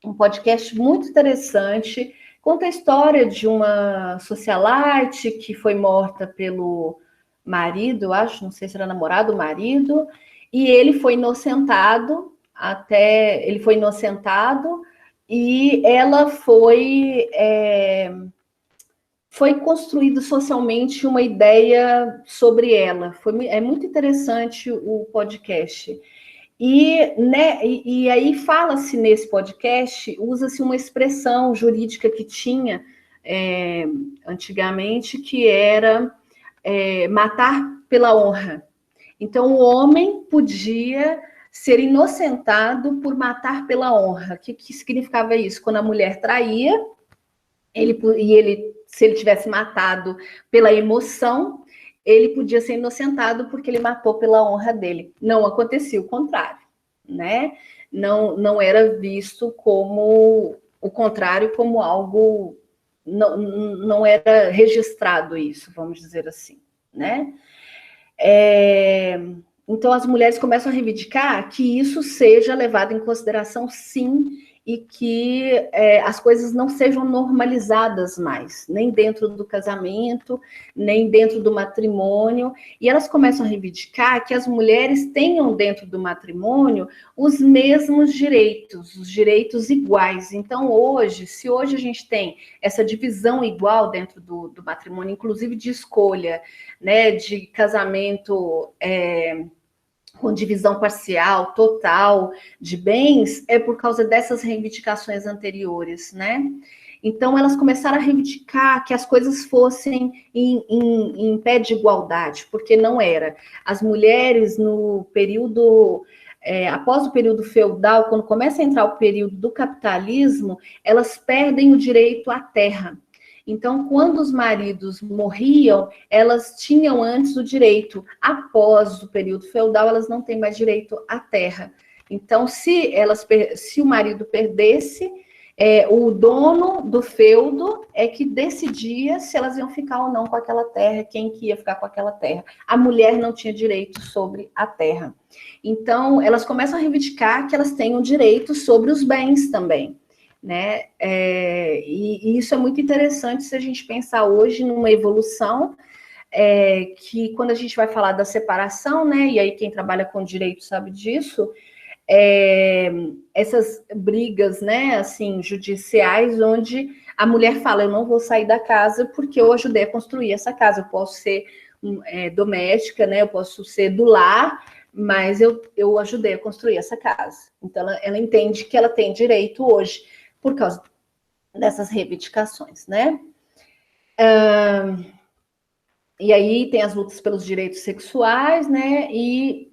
Um podcast muito interessante, conta a história de uma socialite que foi morta pelo marido, eu acho, não sei se era namorado ou marido, e ele foi inocentado, e ela foi construído socialmente uma ideia sobre ela. É muito interessante o podcast. E aí fala-se nesse podcast, usa-se uma expressão jurídica que tinha antigamente, que era matar pela honra. Então, o homem podia ser inocentado por matar pela honra. O que significava isso? Quando a mulher traía, se ele tivesse matado pela emoção, ele podia ser inocentado porque ele matou pela honra dele. Não acontecia o contrário, né? Não era visto como o contrário, como algo... Não era registrado isso, vamos dizer assim, né? Então, as mulheres começam a reivindicar que isso seja levado em consideração, sim, e que as coisas não sejam normalizadas mais, nem dentro do casamento, nem dentro do matrimônio, e elas começam a reivindicar que as mulheres tenham dentro do matrimônio os mesmos direitos, os direitos iguais. Então, se hoje a gente tem essa divisão igual dentro do matrimônio, inclusive de escolha, né, de casamento... com divisão parcial, total, de bens, é por causa dessas reivindicações anteriores, né? Então, elas começaram a reivindicar que as coisas fossem em pé de igualdade, porque não era. As mulheres, no período... após o período feudal, quando começa a entrar o período do capitalismo, elas perdem o direito à terra. Então, quando os maridos morriam, elas tinham antes o direito. Após o período feudal, elas não têm mais direito à terra. Então, se o marido perdesse, O dono do feudo é que decidia se elas iam ficar ou não com aquela terra, quem que ia ficar com aquela terra. A mulher não tinha direito sobre a terra. Então, elas começam a reivindicar que elas tenham direito sobre os bens também, né? E isso é muito interessante se a gente pensar hoje numa evolução, que quando a gente vai falar da separação, né? E aí quem trabalha com direito sabe disso, essas brigas, né, assim, judiciais, onde a mulher fala, eu não vou sair da casa porque eu ajudei a construir essa casa, eu posso ser doméstica, né, eu posso ser do lar, mas eu ajudei a construir essa casa. Então, ela entende que ela tem direito hoje, por causa dessas reivindicações, né? E aí tem as lutas pelos direitos sexuais, né, e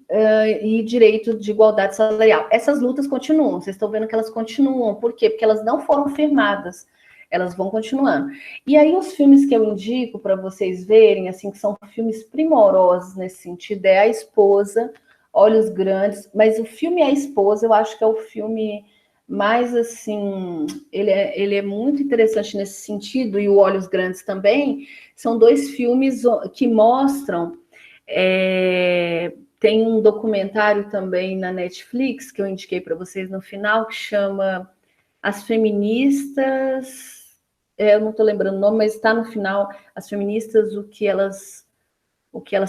direito de igualdade salarial. Essas lutas continuam, vocês estão vendo que elas continuam. Por quê? Porque elas não foram firmadas, elas vão continuando. E aí os filmes que eu indico para vocês verem, assim, que são filmes primorosos nesse sentido, é A Esposa, Olhos Grandes, mas o filme A Esposa, eu acho que é o filme mais, assim, ele é muito interessante nesse sentido, e o Olhos Grandes também. São dois filmes que mostram... tem um documentário também na Netflix, que eu indiquei para vocês no final, que chama As Feministas... eu não estou lembrando o nome, mas está no final, As Feministas, o que elas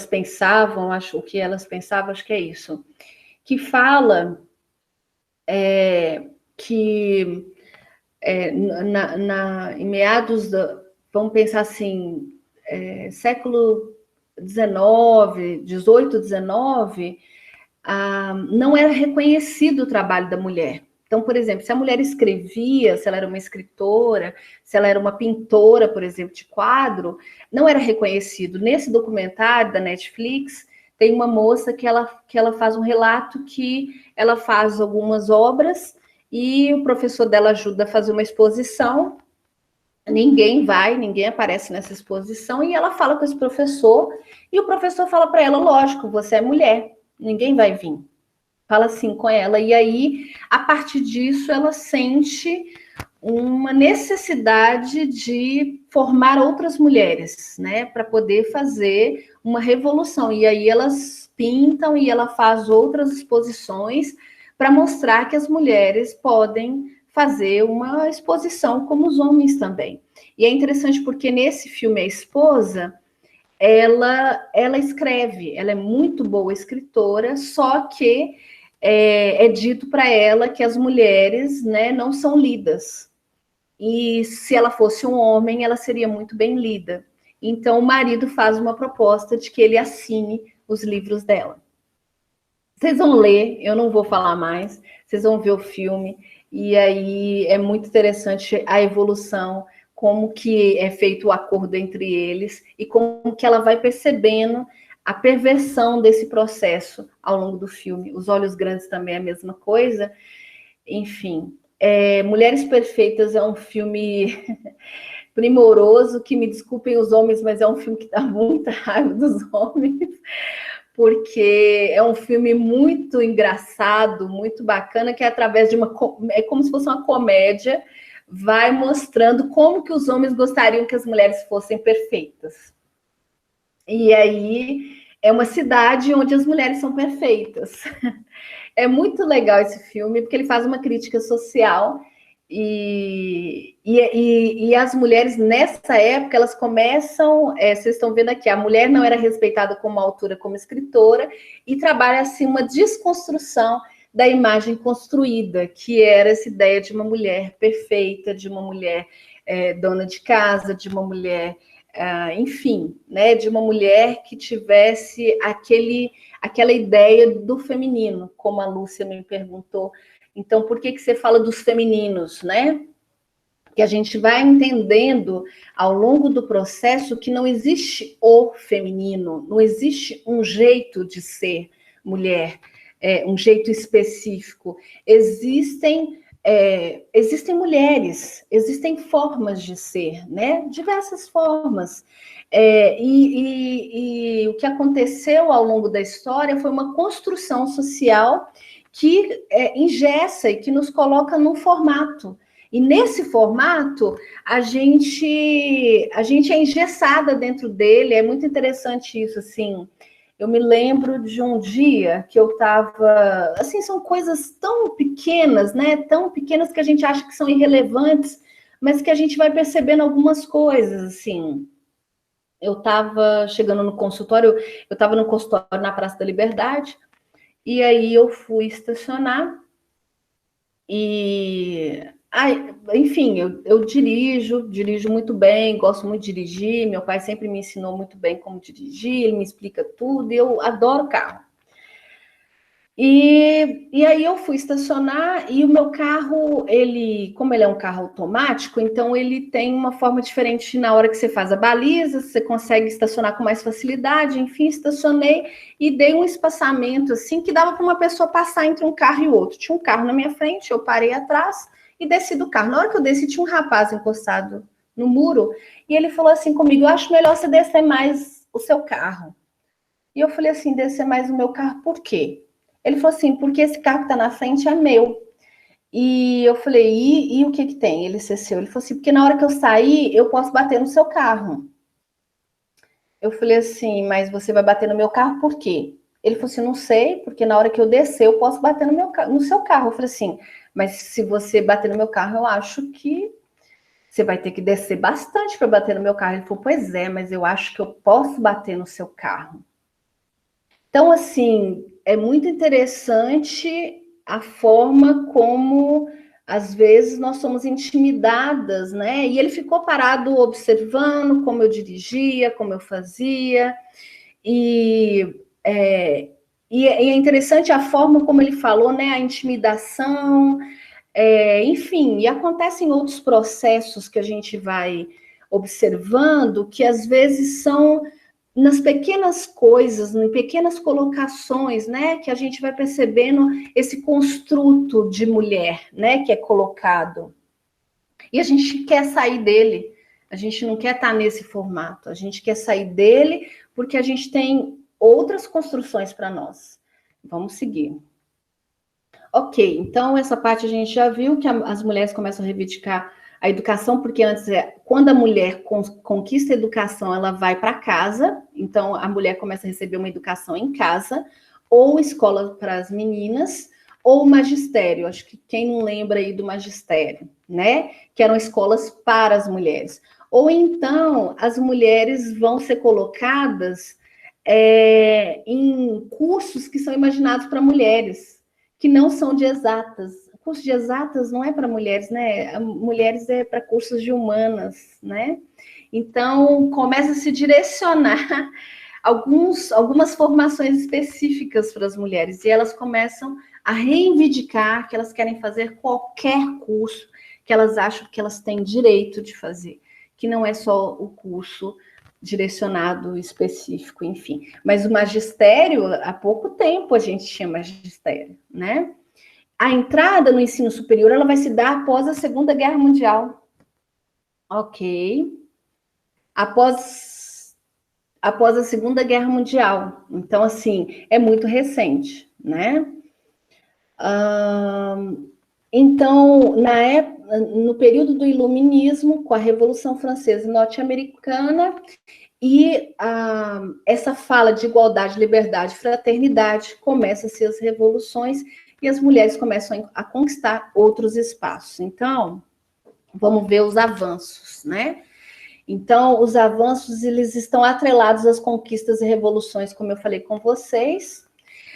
pensavam, acho que é isso. Que fala que em meados vamos pensar assim, século XIX, XVIII, XIX, não era reconhecido o trabalho da mulher. Então, por exemplo, se a mulher escrevia, se ela era uma escritora, se ela era uma pintora, por exemplo, de quadro, não era reconhecido. Nesse documentário da Netflix, tem uma moça que ela faz um relato que ela faz algumas obras e o professor dela ajuda a fazer uma exposição. Ninguém aparece nessa exposição, e ela fala com esse professor, e o professor fala para ela, lógico, você é mulher, ninguém vai vir. Fala assim com ela, e aí, a partir disso, ela sente uma necessidade de formar outras mulheres, né, para poder fazer uma revolução. E aí elas pintam e ela faz outras exposições para mostrar que as mulheres podem fazer uma exposição como os homens também. E é interessante porque nesse filme A Esposa, ela escreve, ela é muito boa escritora, só que é dito para ela que as mulheres, né, não são lidas. E se ela fosse um homem, ela seria muito bem lida. Então o marido faz uma proposta de que ele assine os livros dela. Vocês vão ler, eu não vou falar mais, vocês vão ver o filme, e aí é muito interessante a evolução, como que é feito o acordo entre eles, e como que ela vai percebendo a perversão desse processo ao longo do filme. Os Olhos Grandes também é a mesma coisa. Enfim, Mulheres Perfeitas é um filme primoroso, que me desculpem os homens, mas é um filme que dá muita raiva dos homens, porque é um filme muito engraçado, muito bacana, que é através de é como se fosse uma comédia, vai mostrando como que os homens gostariam que as mulheres fossem perfeitas. E aí é uma cidade onde as mulheres são perfeitas. É muito legal esse filme, porque ele faz uma crítica social, e as mulheres, nessa época, elas começam... vocês estão vendo aqui, a mulher não era respeitada como autora, como escritora, e trabalha, assim, uma desconstrução da imagem construída, que era essa ideia de uma mulher perfeita, de uma mulher dona de casa, de uma mulher... enfim, né, de uma mulher que tivesse aquela ideia do feminino, como a Lúcia me perguntou. Então, por que você fala dos femininos, né? Que a gente vai entendendo ao longo do processo que não existe o feminino, não existe um jeito de ser mulher, um jeito específico. Existem mulheres, existem formas de ser, né? Diversas formas. E o que aconteceu ao longo da história foi uma construção social que engessa e que nos coloca num formato. E nesse formato, a gente é engessada dentro dele, é muito interessante isso, assim. Eu me lembro de um dia que eu estava... Assim, são coisas tão pequenas, né? Tão pequenas que a gente acha que são irrelevantes, mas que a gente vai percebendo algumas coisas, assim. Eu estava chegando no consultório, eu estava no consultório na Praça da Liberdade, e aí eu fui estacionar, e... enfim, eu dirijo muito bem, gosto muito de dirigir, meu pai sempre me ensinou muito bem como dirigir, ele me explica tudo, e eu adoro carro. E aí eu fui estacionar e o meu carro, como ele é um carro automático, então ele tem uma forma diferente na hora que você faz a baliza, você consegue estacionar com mais facilidade, enfim, estacionei e dei um espaçamento assim que dava para uma pessoa passar entre um carro e outro. Tinha um carro na minha frente, eu parei atrás e desci do carro. Na hora que eu desci, tinha um rapaz encostado no muro e ele falou assim comigo: eu acho melhor você descer mais o seu carro. E eu falei assim: descer mais o meu carro, por quê? Ele falou assim: porque esse carro que está na frente é meu. E eu falei: e o que tem? Ele cessou. Ele falou assim: porque na hora que eu sair, eu posso bater no seu carro. Eu falei assim: mas você vai bater no meu carro por quê? Ele falou assim: não sei, porque na hora que eu descer, eu posso bater no seu carro. Eu falei assim: mas se você bater no meu carro, eu acho que você vai ter que descer bastante para bater no meu carro. Ele falou: pois é, mas eu acho que eu posso bater no seu carro. Então, assim, é muito interessante a forma como, às vezes, nós somos intimidadas, né? E ele ficou parado observando como eu dirigia, como eu fazia. E é interessante a forma como ele falou, né? A intimidação, enfim, e acontecem outros processos que a gente vai observando que, às vezes, são nas pequenas coisas, em pequenas colocações, né, que a gente vai percebendo esse construto de mulher, né, que é colocado. E a gente quer sair dele, a gente não quer estar nesse formato, a gente quer sair dele porque a gente tem outras construções para nós. Vamos seguir. Ok, então essa parte a gente já viu que as mulheres começam a reivindicar a educação, porque antes, quando a mulher conquista a educação, ela vai para casa, então a mulher começa a receber uma educação em casa, ou escola para as meninas, ou magistério. Acho que quem não lembra aí do magistério, né? Que eram escolas para as mulheres. Ou então, as mulheres vão ser colocadas em cursos que são imaginados para mulheres, que não são de exatas. O curso de exatas não é para mulheres, né? Mulheres é para cursos de humanas, né? Então, começa a se direcionar algumas formações específicas para as mulheres, e elas começam a reivindicar que elas querem fazer qualquer curso que elas acham que elas têm direito de fazer, que não é só o curso direcionado específico, enfim. Mas o magistério, há pouco tempo a gente tinha magistério, né? A entrada no ensino superior, ela vai se dar após a Segunda Guerra Mundial. Ok. Após a Segunda Guerra Mundial. Então, assim, é muito recente, né? Então, no período do Iluminismo, com a Revolução Francesa e Norte-Americana, e essa fala de igualdade, liberdade, fraternidade, começam-se as revoluções e as mulheres começam a conquistar outros espaços. Então, vamos ver os avanços, né? Então, os avanços, eles estão atrelados às conquistas e revoluções, como eu falei com vocês.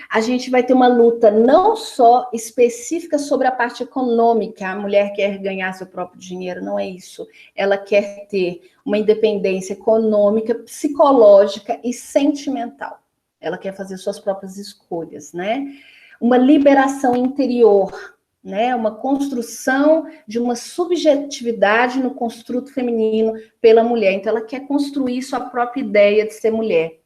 A gente vai ter uma luta não só específica sobre a parte econômica, a mulher quer ganhar seu próprio dinheiro, não é isso. Ela quer ter uma independência econômica, psicológica e sentimental. Ela quer fazer suas próprias escolhas, né? Uma liberação interior, né? Uma construção de uma subjetividade no construto feminino pela mulher. Então, ela quer construir sua própria ideia de ser mulher.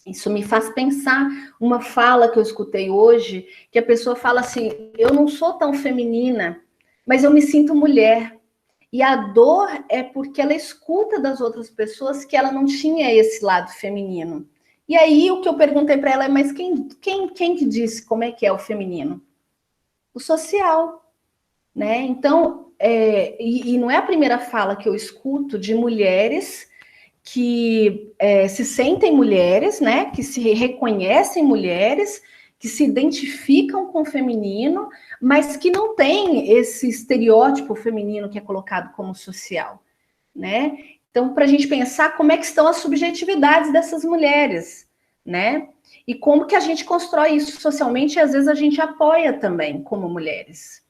Isso me faz pensar uma fala que eu escutei hoje, que a pessoa fala assim: eu não sou tão feminina, mas eu me sinto mulher. E a dor é porque ela escuta das outras pessoas que ela não tinha esse lado feminino. E aí o que eu perguntei para ela é: mas quem que disse como é que é o feminino? O social, né? Então, e não é a primeira fala que eu escuto de mulheres que se sentem mulheres, né, que se reconhecem mulheres, que se identificam com o feminino, mas que não tem esse estereótipo feminino que é colocado como social, né? Então, para a gente pensar como é que estão as subjetividades dessas mulheres, né? E como que a gente constrói isso socialmente e às vezes a gente apoia também como mulheres.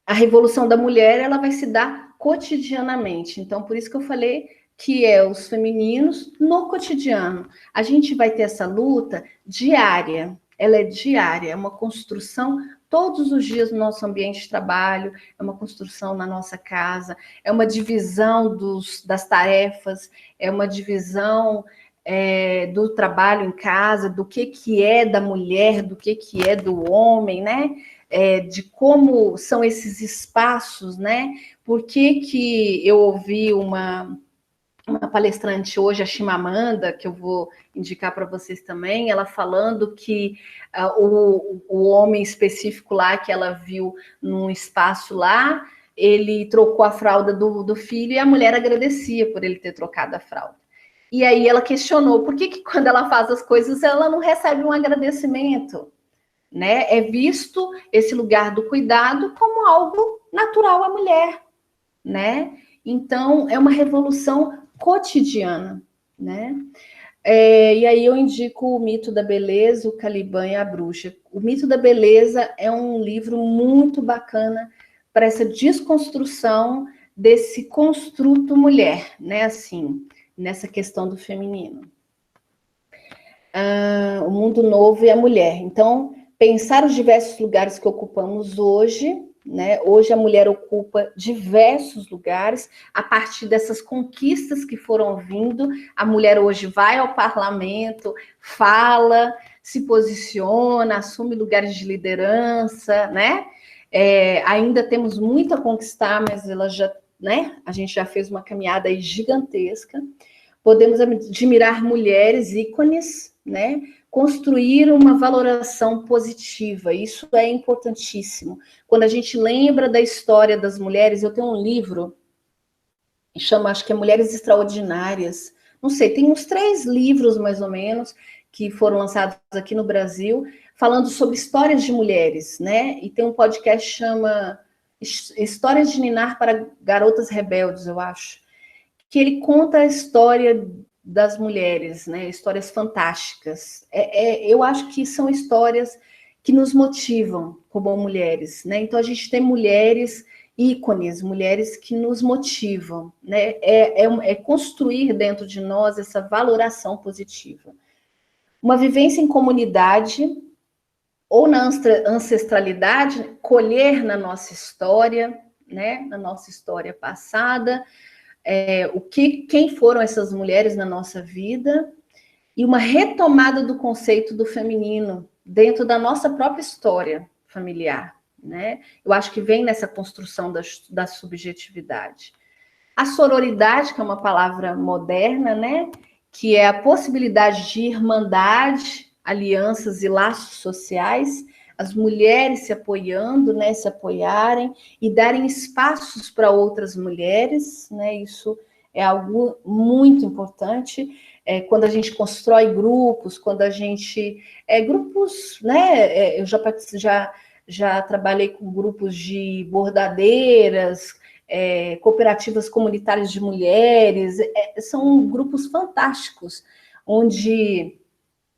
A revolução da mulher, ela vai se dar cotidianamente. Então, por isso que eu falei que é os femininos no cotidiano. A gente vai ter essa luta diária, ela é diária, é uma construção todos os dias no nosso ambiente de trabalho, é uma construção na nossa casa, é uma divisão das tarefas, é uma divisão do trabalho em casa, do que é da mulher, do que é do homem, né? De como são esses espaços, né? Por que eu ouvi uma palestrante hoje, a Chimamanda, que eu vou indicar para vocês também, ela falando que o homem específico lá, que ela viu num espaço lá, ele trocou a fralda do filho e a mulher agradecia por ele ter trocado a fralda. E aí ela questionou, por que quando ela faz as coisas, ela não recebe um agradecimento? Né? É visto esse lugar do cuidado como algo natural à mulher, né? Então, é uma revolução cotidiana, né? E aí eu indico o Mito da Beleza, o Caliban e a Bruxa. O Mito da Beleza é um livro muito bacana para essa desconstrução desse construto mulher, né? Assim, nessa questão do feminino. O Mundo Novo e a Mulher. Então, pensar os diversos lugares que ocupamos hoje, né? Hoje a mulher ocupa diversos lugares, a partir dessas conquistas que foram vindo, a mulher hoje vai ao parlamento, fala, se posiciona, assume lugares de liderança, né? Ainda temos muito a conquistar, mas ela já, né? A gente já fez uma caminhada aí gigantesca. Podemos admirar mulheres ícones, né? Construir uma valoração positiva, isso é importantíssimo. Quando a gente lembra da história das mulheres, eu tenho um livro que chama, acho que é Mulheres Extraordinárias, não sei, tem uns 3 livros, mais ou menos, que foram lançados aqui no Brasil, falando sobre histórias de mulheres, né? E tem um podcast que chama Histórias de Ninar para Garotas Rebeldes, eu acho, que ele conta a história das mulheres, né? Histórias fantásticas. Eu acho que são histórias que nos motivam como mulheres, né? Então a gente tem mulheres ícones, mulheres que nos motivam, né? É construir dentro de nós essa valoração positiva. Uma vivência em comunidade ou na ancestralidade, colher na nossa história, né? Na nossa história passada, quem foram essas mulheres na nossa vida, e uma retomada do conceito do feminino dentro da nossa própria história familiar, né? Eu acho que vem nessa construção da subjetividade. A sororidade, que é uma palavra moderna, né? Que é a possibilidade de irmandade, alianças e laços sociais, as mulheres se apoiando, né, se apoiarem e darem espaços para outras mulheres, né, isso é algo muito importante. Quando a gente constrói grupos, quando a gente... grupos, né, eu já trabalhei com grupos de bordadeiras, cooperativas comunitárias de mulheres, são grupos fantásticos, onde...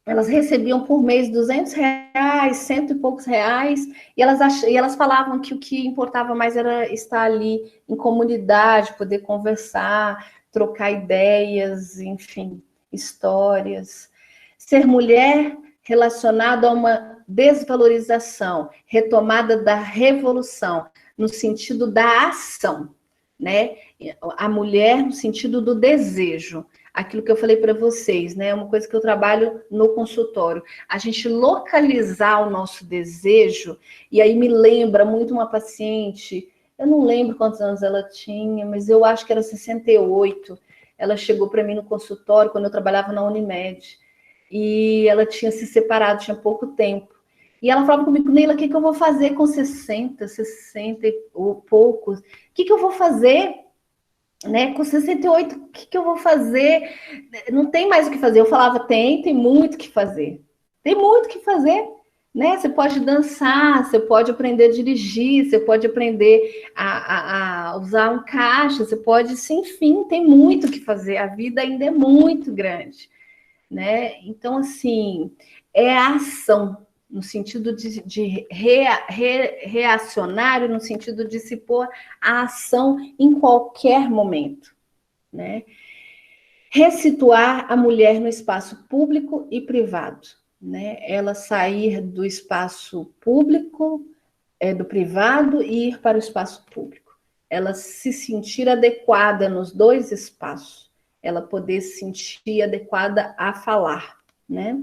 elas recebiam por mês R$200, 100 e poucos reais, e elas falavam que o que importava mais era estar ali em comunidade, poder conversar, trocar ideias, enfim, histórias. Ser mulher relacionado a uma desvalorização, retomada da revolução, no sentido da ação, né? A mulher no sentido do desejo. Aquilo que eu falei para vocês, né? É uma coisa que eu trabalho no consultório. A gente localizar o nosso desejo, e aí me lembra muito uma paciente, eu não lembro quantos anos ela tinha, mas eu acho que era 68. Ela chegou para mim no consultório quando eu trabalhava na Unimed, e ela tinha se separado, tinha pouco tempo. E ela falava comigo, Neila, o que eu vou fazer com 60 e poucos? O que eu vou fazer, né? Com 68, o que eu vou fazer? Não tem mais o que fazer. Eu falava, tem muito o que fazer. Tem muito o que fazer, né? Você pode dançar, você pode aprender a dirigir, você pode aprender a usar um caixa, você pode, enfim, tem muito o que fazer. A vida ainda é muito grande, né? Então, assim, é a ação, no sentido de reacionário, no sentido de se pôr a ação em qualquer momento, né? Ressituar a mulher no espaço público e privado, né? Ela sair do espaço público, do privado, e ir para o espaço público. Ela se sentir adequada nos dois espaços, ela poder se sentir adequada a falar, né?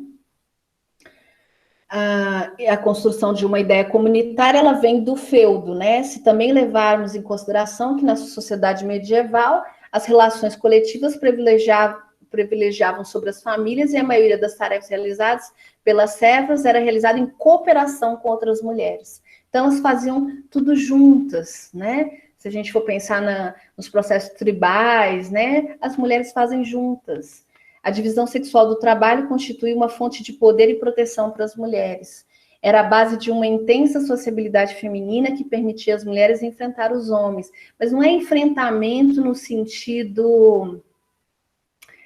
A construção de uma ideia comunitária, ela vem do feudo, né? Se também levarmos em consideração que na sociedade medieval as relações coletivas privilegiavam sobre as famílias e a maioria das tarefas realizadas pelas servas era realizada em cooperação com outras mulheres. Então, elas faziam tudo juntas, né? Se a gente for pensar nos processos tribais, né? As mulheres fazem juntas. A divisão sexual do trabalho constitui uma fonte de poder e proteção para as mulheres. Era a base de uma intensa sociabilidade feminina que permitia às mulheres enfrentar os homens. Mas não é enfrentamento no sentido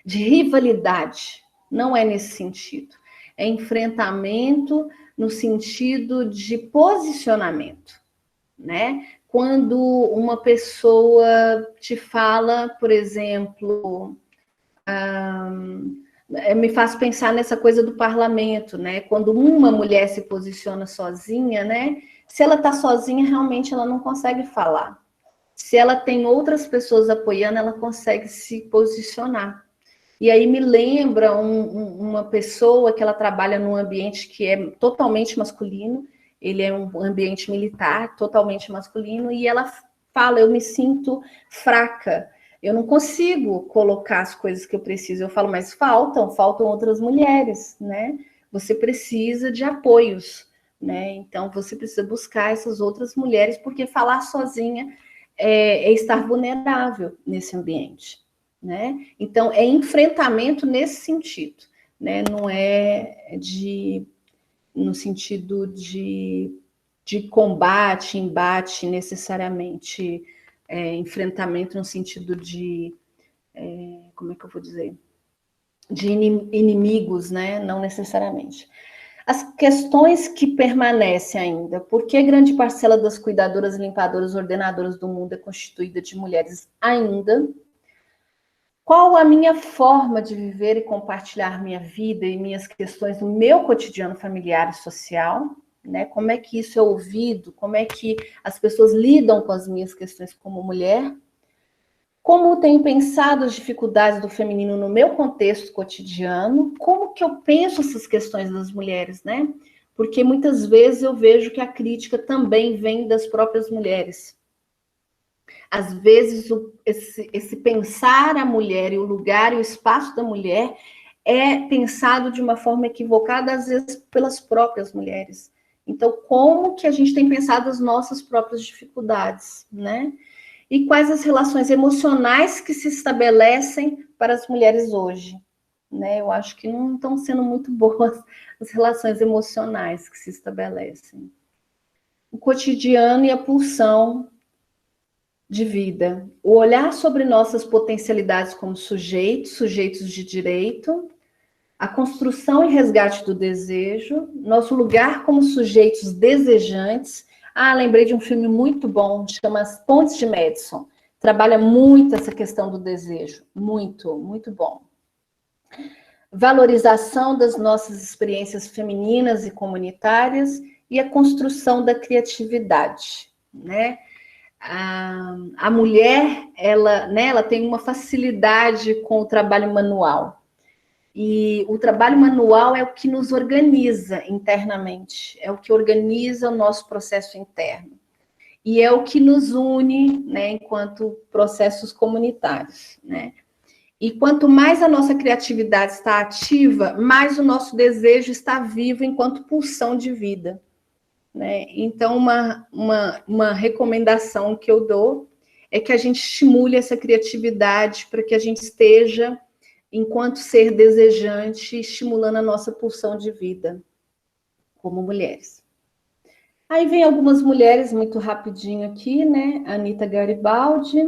de rivalidade, não é nesse sentido. É enfrentamento no sentido de posicionamento, né? Quando uma pessoa te fala, por exemplo, me faz pensar nessa coisa do parlamento, né? Quando uma mulher se posiciona sozinha, né? Se ela está sozinha, realmente ela não consegue falar. Se ela tem outras pessoas apoiando, ela consegue se posicionar. E aí me lembra uma pessoa que ela trabalha num ambiente que é totalmente masculino, ele é um ambiente militar, totalmente masculino, e ela fala, eu me sinto fraca, eu não consigo colocar as coisas que eu preciso. Eu falo, mas faltam outras mulheres, né? Você precisa de apoios, né? Então, você precisa buscar essas outras mulheres, porque falar sozinha é estar vulnerável nesse ambiente, né? Então, é enfrentamento nesse sentido, né? Não é no sentido de combate, embate, necessariamente, enfrentamento no sentido de, como é que eu vou dizer? De inimigos, né? Não necessariamente. As questões que permanecem ainda. Por que grande parcela das cuidadoras, limpadoras, ordenadoras do mundo é constituída de mulheres ainda? Qual a minha forma de viver e compartilhar minha vida e minhas questões no meu cotidiano familiar e social? Né? Como é que isso é ouvido? Como é que as pessoas lidam com as minhas questões como mulher? Como tenho pensado as dificuldades do feminino no meu contexto cotidiano? Como que eu penso essas questões das mulheres, né? Porque muitas vezes eu vejo que a crítica também vem das próprias mulheres. Às vezes, esse pensar a mulher e o lugar e o espaço da mulher é pensado de uma forma equivocada, às vezes, pelas próprias mulheres. Então, como que a gente tem pensado as nossas próprias dificuldades, né? E quais as relações emocionais que se estabelecem para as mulheres hoje, né? Eu acho que não estão sendo muito boas as relações emocionais que se estabelecem. O cotidiano e a pulsão de vida. O olhar sobre nossas potencialidades como sujeitos de direito, a construção e resgate do desejo, nosso lugar como sujeitos desejantes. Lembrei de um filme muito bom, chama As Pontes de Madison. Trabalha muito essa questão do desejo. Muito, muito bom. Valorização das nossas experiências femininas e comunitárias e a construção da criatividade, né? A mulher, ela tem uma facilidade com o trabalho manual. E o trabalho manual é o que nos organiza internamente, é o que organiza o nosso processo interno. E é o que nos une, né, enquanto processos comunitários, né? E quanto mais a nossa criatividade está ativa, mais o nosso desejo está vivo enquanto pulsão de vida, né? Então, uma recomendação que eu dou é que a gente estimule essa criatividade para que a gente esteja, enquanto ser desejante, estimulando a nossa pulsão de vida como mulheres. Aí vem algumas mulheres, muito rapidinho aqui, né? Anita Garibaldi,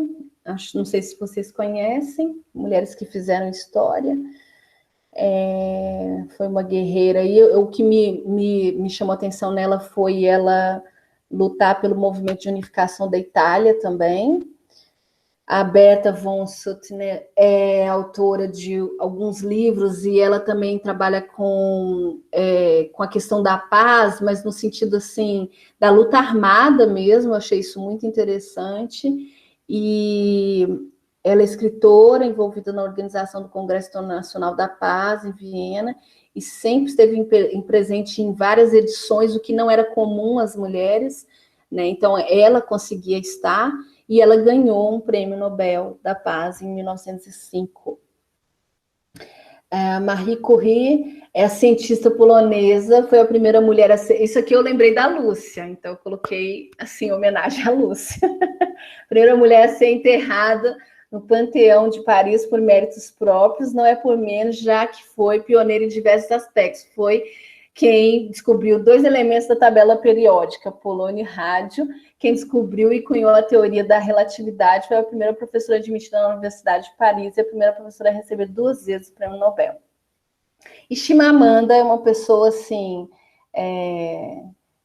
não sei se vocês conhecem, mulheres que fizeram história. Foi uma guerreira. E o que me chamou a atenção nela foi ela lutar pelo movimento de unificação da Itália também. A Berta von Suttner é autora de alguns livros e ela também trabalha com a questão da paz, mas no sentido assim da luta armada mesmo. Eu achei isso muito interessante. E ela é escritora envolvida na organização do Congresso Internacional da Paz em Viena e sempre esteve presente em várias edições, o que não era comum às mulheres, né? Então ela conseguia estar. E ela ganhou um prêmio Nobel da Paz em 1905. Marie Curie é a cientista polonesa, foi a primeira mulher a ser... Isso aqui eu lembrei da Lúcia, então eu coloquei, assim, homenagem à Lúcia. Primeira mulher a ser enterrada no Panteão de Paris por méritos próprios, não é por menos, já que foi pioneira em diversos aspectos. Foi quem descobriu 2 elementos da tabela periódica, polônio e rádio. Quem descobriu e cunhou a teoria da relatividade foi a primeira professora admitida na Universidade de Paris e a primeira professora a receber 2 vezes o prêmio Nobel. E Chimamanda é uma pessoa, assim,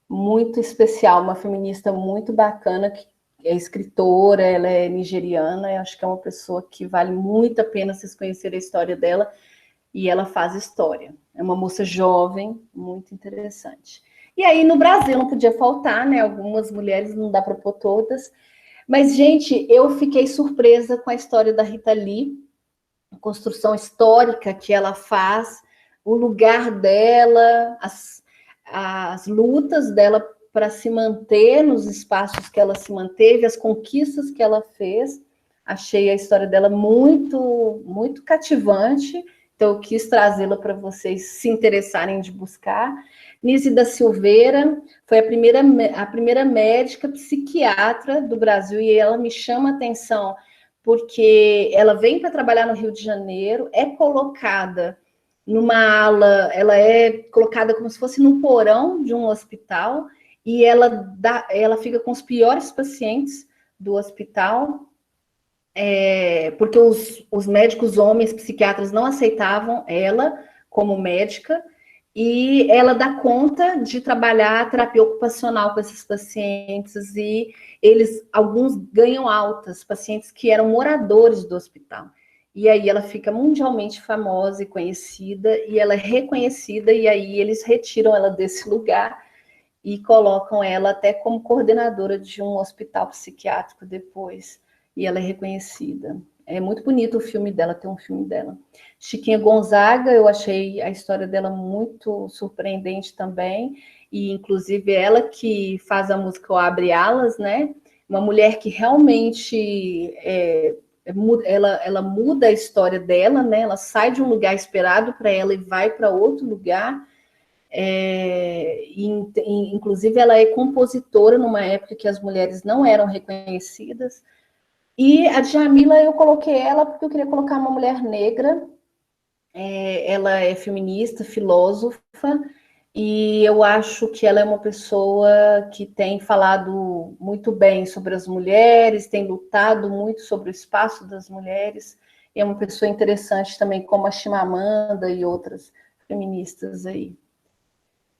muito especial, uma feminista muito bacana, que é escritora, ela é nigeriana, eu acho que é uma pessoa que vale muito a pena vocês conhecerem a história dela, e ela faz história. É uma moça jovem, muito interessante. E aí, no Brasil, não podia faltar, né? Algumas mulheres, não dá para pôr todas. Mas, gente, eu fiquei surpresa com a história da Rita Lee, a construção histórica que ela faz, o lugar dela, as lutas dela para se manter nos espaços que ela se manteve, as conquistas que ela fez. Achei a história dela muito, muito cativante. Então, eu quis trazê-la para vocês se interessarem de buscar. Nise da Silveira foi a primeira médica psiquiatra do Brasil, e ela me chama a atenção porque ela vem para trabalhar no Rio de Janeiro, é colocada numa ala, ela é colocada como se fosse no porão de um hospital, e ela fica com os piores pacientes do hospital, porque os médicos homens psiquiatras não aceitavam ela como médica, e ela dá conta de trabalhar a terapia ocupacional com esses pacientes, e alguns ganham altas, pacientes que eram moradores do hospital. E aí ela fica mundialmente famosa e conhecida, e ela é reconhecida, e aí eles retiram ela desse lugar e colocam ela até como coordenadora de um hospital psiquiátrico depois. E ela é reconhecida. É muito bonito o filme dela, tem um filme dela. Chiquinha Gonzaga, eu achei a história dela muito surpreendente também, e inclusive ela que faz a música O Abre Alas, né? Uma mulher que realmente ela muda a história dela, né? Ela sai de um lugar esperado para ela e vai para outro lugar. Inclusive ela é compositora numa época que as mulheres não eram reconhecidas. E a Djamila, eu coloquei ela porque eu queria colocar uma mulher negra. Ela é feminista, filósofa, e eu acho que ela é uma pessoa que tem falado muito bem sobre as mulheres, tem lutado muito sobre o espaço das mulheres, e é uma pessoa interessante também, como a Chimamanda e outras feministas aí.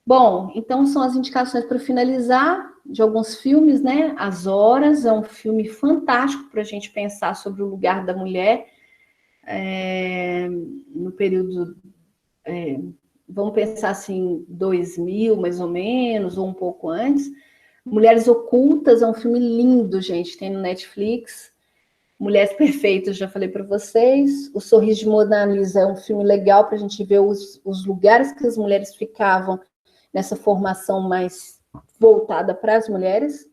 Bom, então são as indicações para finalizar de alguns filmes, né? As Horas é um filme fantástico para a gente pensar sobre o lugar da mulher no período, vamos pensar assim, 2000 mais ou menos, ou um pouco antes. Mulheres Ocultas é um filme lindo, gente, tem no Netflix. Mulheres Perfeitas, já falei para vocês. O Sorriso de Mona Lisa é um filme legal para a gente ver os lugares que as mulheres ficavam nessa formação mais voltada para as mulheres.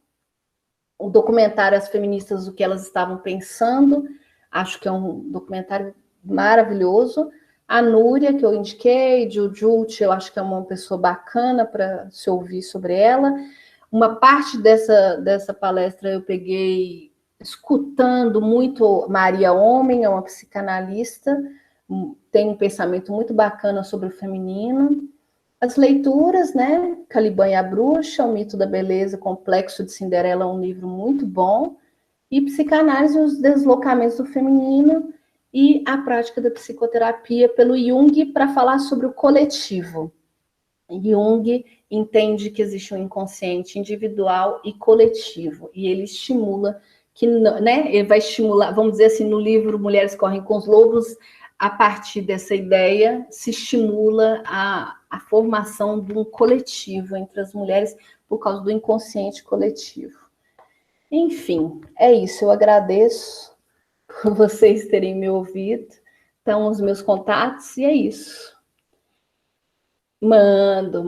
O documentário As Feministas, o que elas estavam pensando, acho que é um documentário maravilhoso. A Núria, que eu indiquei, Jujut, eu acho que é uma pessoa bacana para se ouvir sobre ela. Uma parte dessa palestra eu peguei escutando muito Maria Homem, é uma psicanalista, tem um pensamento muito bacana sobre o feminino. As leituras, né? Caliban e a Bruxa, O Mito da Beleza, Complexo de Cinderela, é um livro muito bom. E Psicanálise e os Deslocamentos do Feminino, e a prática da psicoterapia pelo Jung, para falar sobre o coletivo. Jung entende que existe um inconsciente individual e coletivo, e ele estimula que, né, ele vai estimular, vamos dizer assim, no livro Mulheres Correm com os Lobos, a partir dessa ideia, se estimula a formação de um coletivo entre as mulheres por causa do inconsciente coletivo. Enfim, é isso, eu agradeço por vocês terem me ouvido. Então, os meus contatos, e é isso. Mando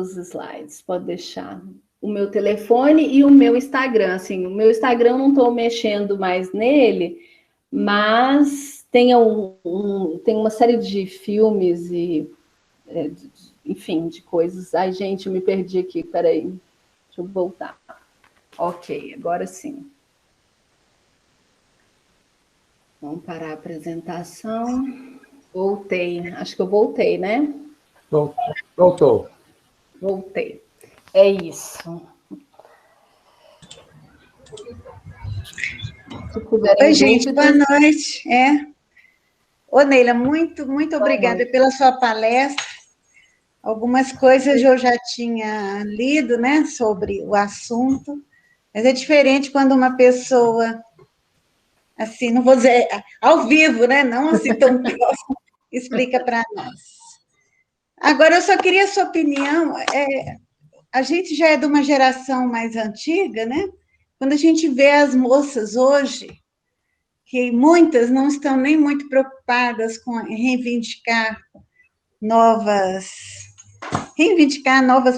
os slides, pode deixar. O meu telefone e o meu Instagram. Assim, o meu Instagram eu não estou mexendo mais nele, mas tem uma série de filmes e, enfim, de coisas. Ai, gente, eu me perdi aqui, peraí. Deixa eu voltar. Ok, agora sim. Vamos parar a apresentação. Voltei. Acho que eu voltei, né? Voltou. Voltei. É isso. Oi, gente, boa noite. Ô, Neila, muito obrigada pela sua palestra. Algumas coisas eu já tinha lido, né, sobre o assunto, mas é diferente quando uma pessoa, assim, não vou dizer ao vivo, né, não assim tão próximo, explica para nós. Agora, eu só queria a sua opinião. A gente já é de uma geração mais antiga, né? Quando a gente vê as moças hoje, que muitas não estão nem muito preocupadas com reivindicar novas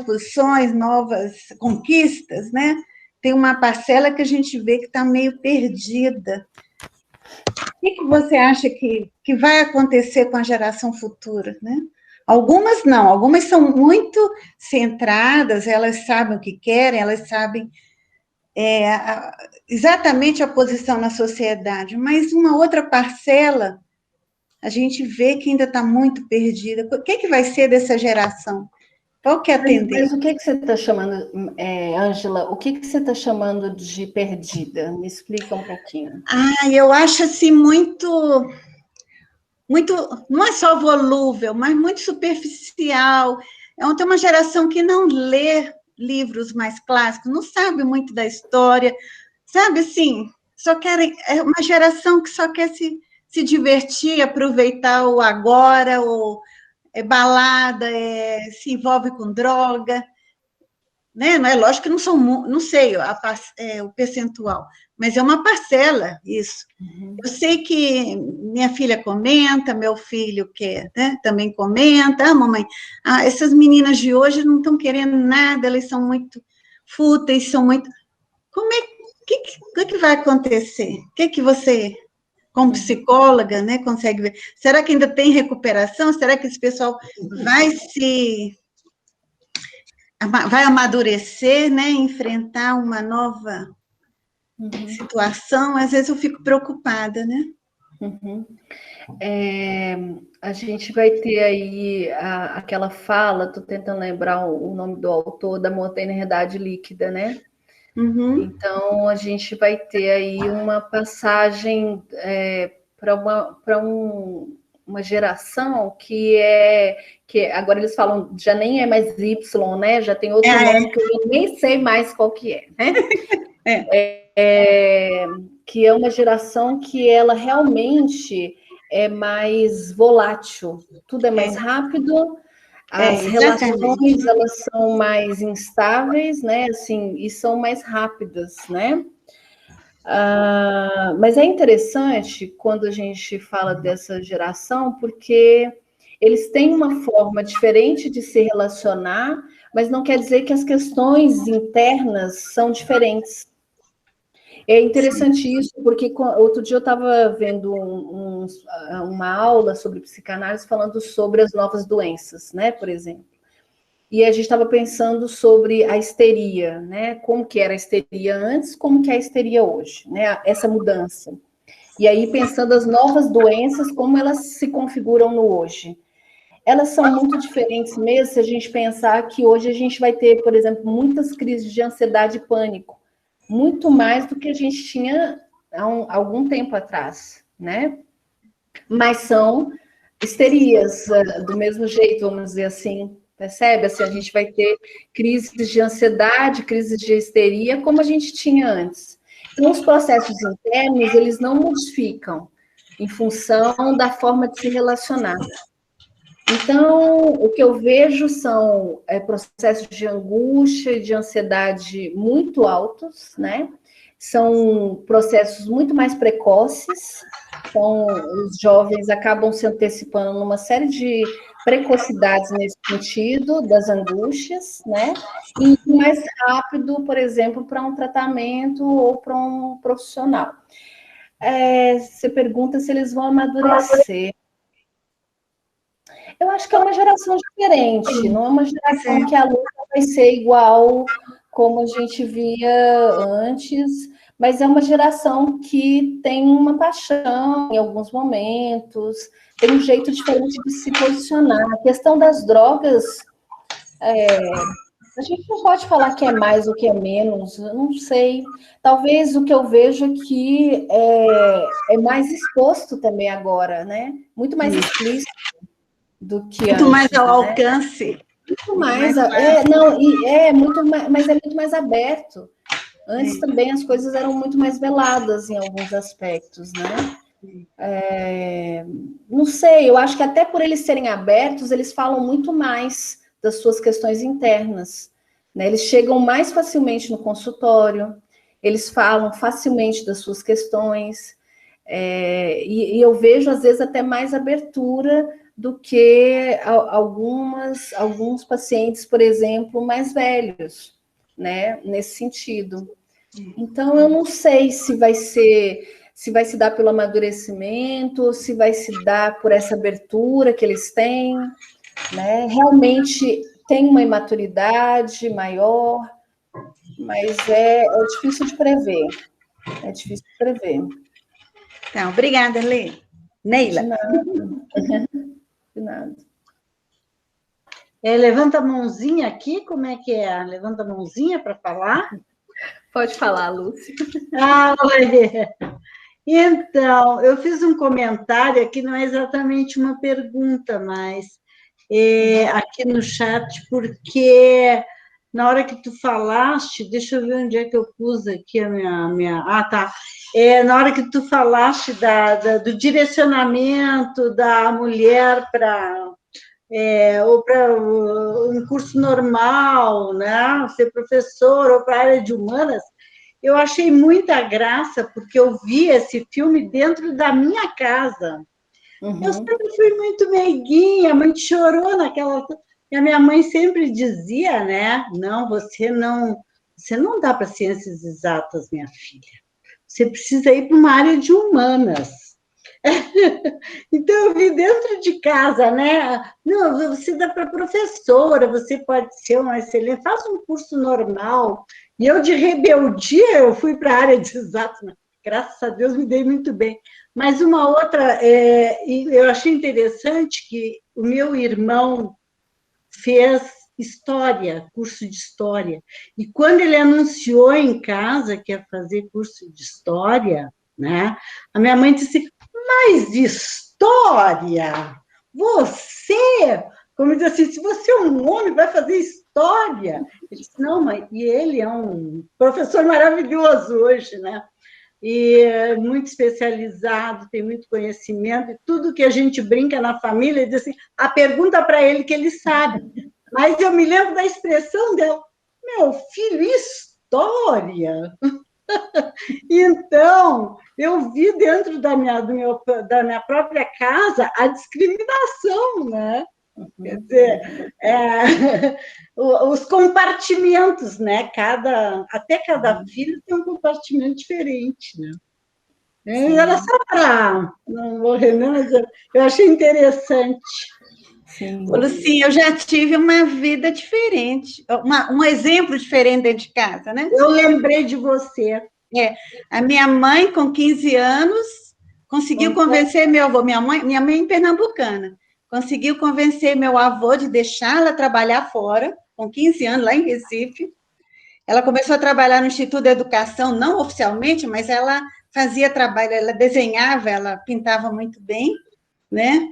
posições, novas conquistas, né? Tem uma parcela que a gente vê que está meio perdida. O que você acha que vai acontecer com a geração futura, né? Algumas não, algumas são muito centradas, elas sabem o que querem, elas sabem exatamente a posição na sociedade, mas uma outra parcela, a gente vê que ainda está muito perdida. O que vai ser dessa geração? Qual que é a tendência? Mas o que você está chamando, Ângela, o que você está chamando de perdida? Me explica um pouquinho. Eu acho assim muito, não é só volúvel, mas muito superficial. Tem uma geração que não lê livros mais clássicos, não sabe muito da história, sabe, assim, é uma geração que só quer se divertir, aproveitar o agora, balada, se envolve com droga, né? Não é lógico que não sei o percentual, mas é uma parcela isso. Uhum. Eu sei que minha filha comenta, meu filho quer, né? Também comenta, mamãe, essas meninas de hoje não estão querendo nada, elas são muito fúteis, o que vai acontecer? O que você, como psicóloga, né, consegue ver? Será que ainda tem recuperação? Será que esse pessoal vai amadurecer, né, enfrentar uma nova situação? Às vezes eu fico preocupada, né? Uhum. A gente vai ter aí aquela fala, estou tentando lembrar o nome do autor, da Montanha-Realidade Líquida, né? Uhum. Então, a gente vai ter aí uma passagem para uma geração que agora eles falam, já nem é mais Y, né? Já tem outro nome que eu nem sei mais qual que é, né? Que é uma geração que ela realmente é mais volátil, tudo é mais rápido, as relações elas são mais instáveis, né? Assim, e são mais rápidas, né? Mas é interessante quando a gente fala dessa geração, porque eles têm uma forma diferente de se relacionar, mas não quer dizer que as questões internas são diferentes. É interessante isso, porque outro dia eu estava vendo uma aula sobre psicanálise falando sobre as novas doenças, né, por exemplo. E a gente estava pensando sobre a histeria, né? Como que era a histeria antes, como que é a histeria hoje, né? Essa mudança. E aí pensando as novas doenças, como elas se configuram no hoje. Elas são muito diferentes mesmo se a gente pensar que hoje a gente vai ter, por exemplo, muitas crises de ansiedade e pânico, muito mais do que a gente tinha há algum tempo atrás, né? Mas são histerias, do mesmo jeito, vamos dizer assim, percebe? Assim, a gente vai ter crises de ansiedade, crises de histeria, como a gente tinha antes. Então, os processos internos, eles não modificam em função da forma de se relacionar. Então, o que eu vejo são processos de angústia e de ansiedade muito altos, né? São processos muito mais precoces, então os jovens acabam se antecipando numa série de precocidades nesse sentido, das angústias, né? E mais rápido, por exemplo, para um tratamento ou para um profissional. Você pergunta se eles vão amadurecer. Eu acho que é uma geração diferente, não é uma geração que a luta vai ser igual como a gente via antes, mas é uma geração que tem uma paixão em alguns momentos, tem um jeito diferente de se posicionar. A questão das drogas, a gente não pode falar que é mais ou que é menos, eu não sei. Talvez o que eu vejo aqui é mais exposto também agora, né? Muito mais explícito do que muito antes, mais ao né? alcance. Muito mais, mas é muito mais aberto. Antes também as coisas eram muito mais veladas em alguns aspectos, né? Não sei, eu acho que até por eles serem abertos, eles falam muito mais das suas questões internas, né? Eles chegam mais facilmente no consultório, eles falam facilmente das suas questões, e eu vejo às vezes até mais abertura do que alguns pacientes, por exemplo, mais velhos, né? Nesse sentido. Então, eu não sei se vai se dar pelo amadurecimento, se vai se dar por essa abertura que eles têm, né? Realmente tem uma imaturidade maior, mas é difícil de prever. É difícil de prever. Então, obrigada, Neila. De nada. De nada. Levanta a mãozinha aqui, como é que é? Levanta a mãozinha para falar? Pode falar, Lúcia. Olha. Então, eu fiz um comentário aqui, não é exatamente uma pergunta, mas aqui no chat, porque na hora que tu falaste, deixa eu ver onde é que eu pus aqui a minha... Ah, tá. Na hora que tu falaste do direcionamento da mulher ou para um curso normal, né? Ser professor ou para a área de humanas, eu achei muita graça, porque eu vi esse filme dentro da minha casa. Uhum. Eu sempre fui muito meiguinha, a mãe chorou naquela... E a minha mãe sempre dizia, né? Não, você não dá para ciências exatas, minha filha. Você precisa ir para uma área de humanas. Então, eu vi dentro de casa, né? Não, você dá para professora, você pode ser uma excelente, faça um curso normal. E eu, de rebeldia, eu fui para a área de exatas. Graças a Deus, me dei muito bem. Mas uma outra, eu achei interessante que o meu irmão fez história, curso de história. E quando ele anunciou em casa que ia fazer curso de história, né? A minha mãe disse: mas história? Você, como diz assim, se você é um homem, vai fazer história? Ele disse: não, mãe, e ele é um professor maravilhoso hoje, né? E é muito especializado, tem muito conhecimento, e tudo que a gente brinca na família, ele diz assim, a pergunta para ele que ele sabe. Mas eu me lembro da expressão dela: meu filho, história? Então, eu vi dentro da minha própria casa a discriminação, né? Quer dizer, os compartimentos, né? Até cada filho tem um compartimento diferente, né? Era só para não morrer, não, mas eu achei interessante. Sim. Lucinha, eu já tive uma vida diferente, um exemplo diferente dentro de casa, né? Eu lembrei de você. A minha mãe, com 15 anos, conseguiu convencer meu avô, minha mãe é pernambucana, conseguiu convencer meu avô de deixá-la trabalhar fora, com 15 anos, lá em Recife. Ela começou a trabalhar no Instituto de Educação, não oficialmente, mas ela fazia trabalho, ela desenhava, ela pintava muito bem, né?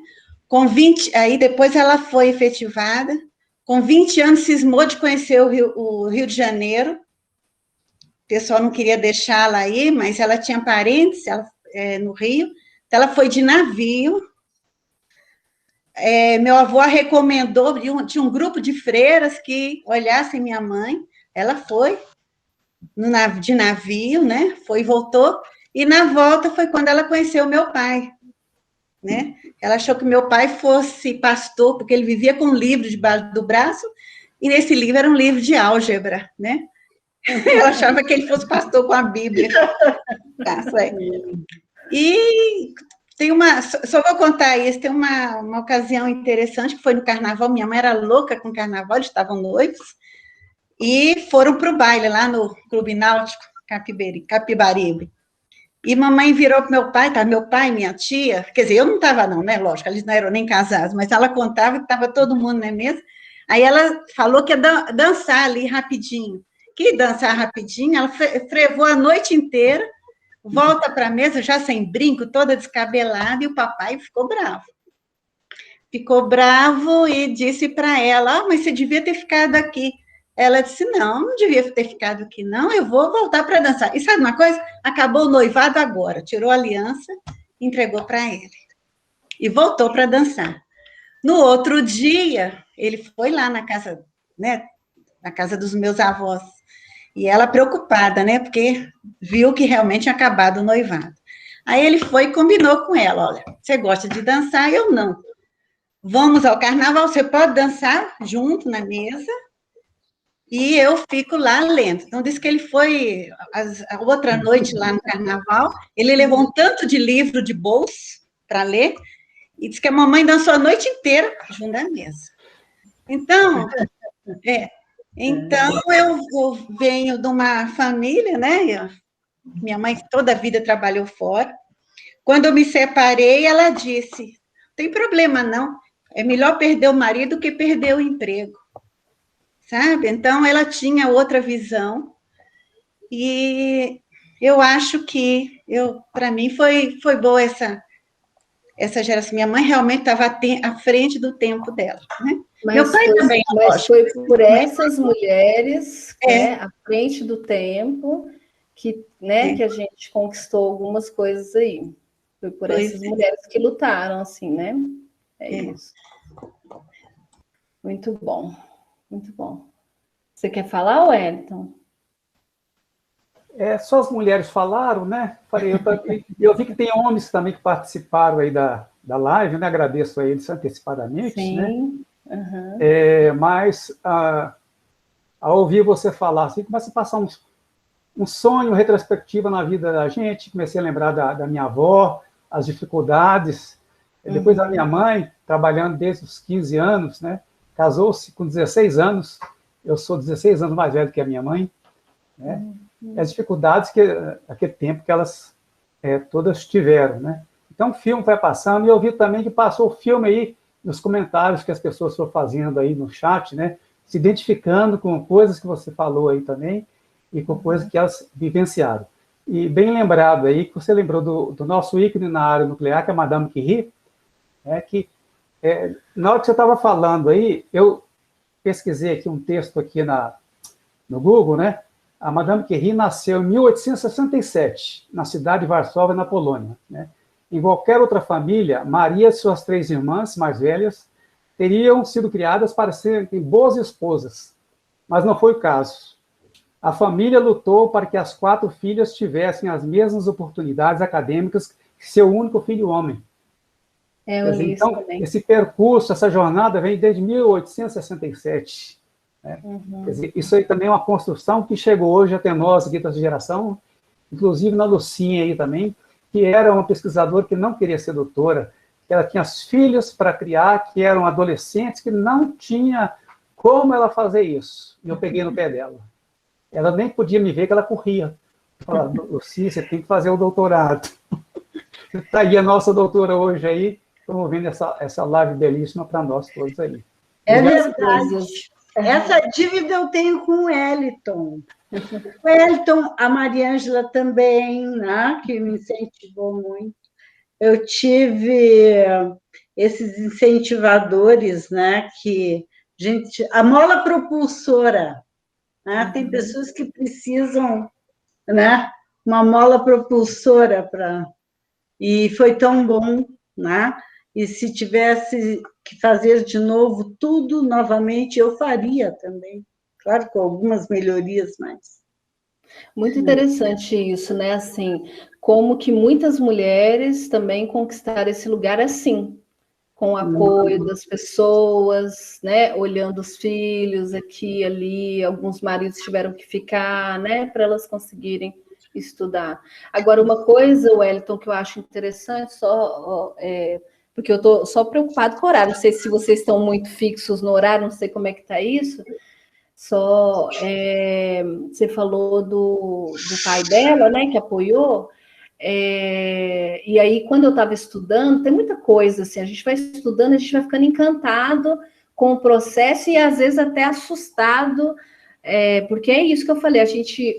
Aí depois ela foi efetivada, com 20 anos cismou de conhecer o Rio de Janeiro, o pessoal não queria deixá-la aí, mas ela tinha parentes no Rio, então ela foi de navio. Meu avô a recomendou, tinha um grupo de freiras que olhassem minha mãe, ela foi de navio, né? Foi e voltou, e na volta foi quando ela conheceu meu pai, né? Ela achou que meu pai fosse pastor, porque ele vivia com um livro debaixo do braço, e nesse livro era um livro de álgebra, né? Ela achava que ele fosse pastor com a Bíblia. E só vou contar isso, tem uma ocasião interessante, que foi no carnaval, minha mãe era louca com carnaval, eles estavam noivos, e foram para o baile, lá no Clube Náutico Capibaribe. E mamãe virou para meu pai, tá? Meu pai, minha tia, quer dizer, eu não estava não, né? Lógico, eles não eram nem casados, mas ela contava que estava todo mundo na mesa. Aí ela falou que ia dançar ali rapidinho. Que dançar rapidinho, ela frevou a noite inteira, volta para a mesa já sem brinco, toda descabelada, e o papai ficou bravo. Ficou bravo e disse para ela, mas você devia ter ficado aqui. Ela disse, não devia ter ficado aqui, não, eu vou voltar para dançar. E sabe uma coisa? Acabou o noivado agora, tirou a aliança, entregou para ele. E voltou para dançar. No outro dia, ele foi lá na casa, né, na casa dos meus avós, e ela preocupada, né, porque viu que realmente tinha acabado o noivado. Aí ele foi e combinou com ela, olha, você gosta de dançar, eu não. Vamos ao carnaval, você pode dançar junto na mesa, e eu fico lá lendo. Então, disse que ele foi, a outra noite lá no carnaval, ele levou um tanto de livro de bolso para ler, e disse que a mamãe dançou a noite inteira junto à mesa. Então, eu venho de uma família, né? Minha mãe toda a vida trabalhou fora. Quando eu me separei, ela disse, não tem problema não, é melhor perder o marido que perder o emprego. Sabe? Então, ela tinha outra visão, e eu acho que, para mim, foi boa essa geração. Minha mãe realmente estava à frente do tempo dela, né? Meu pai também, mas foi por essas mulheres, né, à frente do tempo, que, né, que a gente conquistou algumas coisas aí. Foi por essas mulheres que lutaram, assim, né? Isso. Muito bom, muito bom. Você quer falar, Wellington? Só as mulheres falaram, né? Eu vi que tem homens também que participaram aí da live, né? Agradeço a eles antecipadamente, sim, né? Uhum. Mas, ao ouvir você falar, assim, começa a passar um sonho, retrospectiva na vida da gente, comecei a lembrar da minha avó, as dificuldades, depois da minha mãe, trabalhando desde os 15 anos, né? Casou-se com 16 anos, eu sou 16 anos mais velho que a minha mãe, né? As dificuldades naquele tempo que elas todas tiveram, né? Então, o filme vai passando, e eu vi também que passou o filme aí, nos comentários que as pessoas foram fazendo aí no chat, né? Se identificando com coisas que você falou aí também, e com coisas que elas vivenciaram. E bem lembrado aí, que você lembrou do nosso ícone na área nuclear, que é a Madame Curie, que na hora que você estava falando aí, eu pesquisei aqui um texto aqui no Google, né? A Madame Curie nasceu em 1867, na cidade de Varsóvia, na Polônia, né? Em qualquer outra família, Maria e suas 3 irmãs mais velhas teriam sido criadas para serem boas esposas, mas não foi o caso. A família lutou para que as 4 filhas tivessem as mesmas oportunidades acadêmicas que seu único filho homem. Eu li isso então, também. esse percurso, essa jornada vem desde 1867. Né? Quer dizer, isso aí também é uma construção que chegou hoje até nós, aqui dessa geração, inclusive na Lucinha aí também, que era uma pesquisadora que não queria ser doutora, que ela tinha os filhos para criar, que eram adolescentes, que não tinha como ela fazer isso. E eu peguei no pé dela. Ela nem podia me ver, que ela corria. Falava, Lucinha, você tem que fazer o doutorado. Você está aí a nossa doutora hoje aí, promovendo essa live belíssima para nós todos aí. É verdade. Essa dívida eu tenho com o Wellington. O Wellington, a Mariângela também, né, que me incentivou muito. Eu tive esses incentivadores, né, que a mola propulsora, né, tem pessoas que precisam, né, uma mola propulsora para, e foi tão bom, né? E se tivesse que fazer de novo tudo novamente, eu faria também, claro, com algumas melhorias, mas muito interessante isso, né? Assim, como que muitas mulheres também conquistaram esse lugar assim, com o apoio das pessoas, né? Olhando os filhos aqui e ali, alguns maridos tiveram que ficar, né? Para elas conseguirem estudar. Agora, uma coisa, Wellington, que eu acho interessante, porque eu estou só preocupado com o horário, não sei se vocês estão muito fixos no horário, não sei como é que está isso. Você falou do pai dela, né, que apoiou, e aí, quando eu estava estudando, tem muita coisa, assim, a gente vai estudando, a gente vai ficando encantado com o processo e, às vezes, até assustado, porque é isso que eu falei,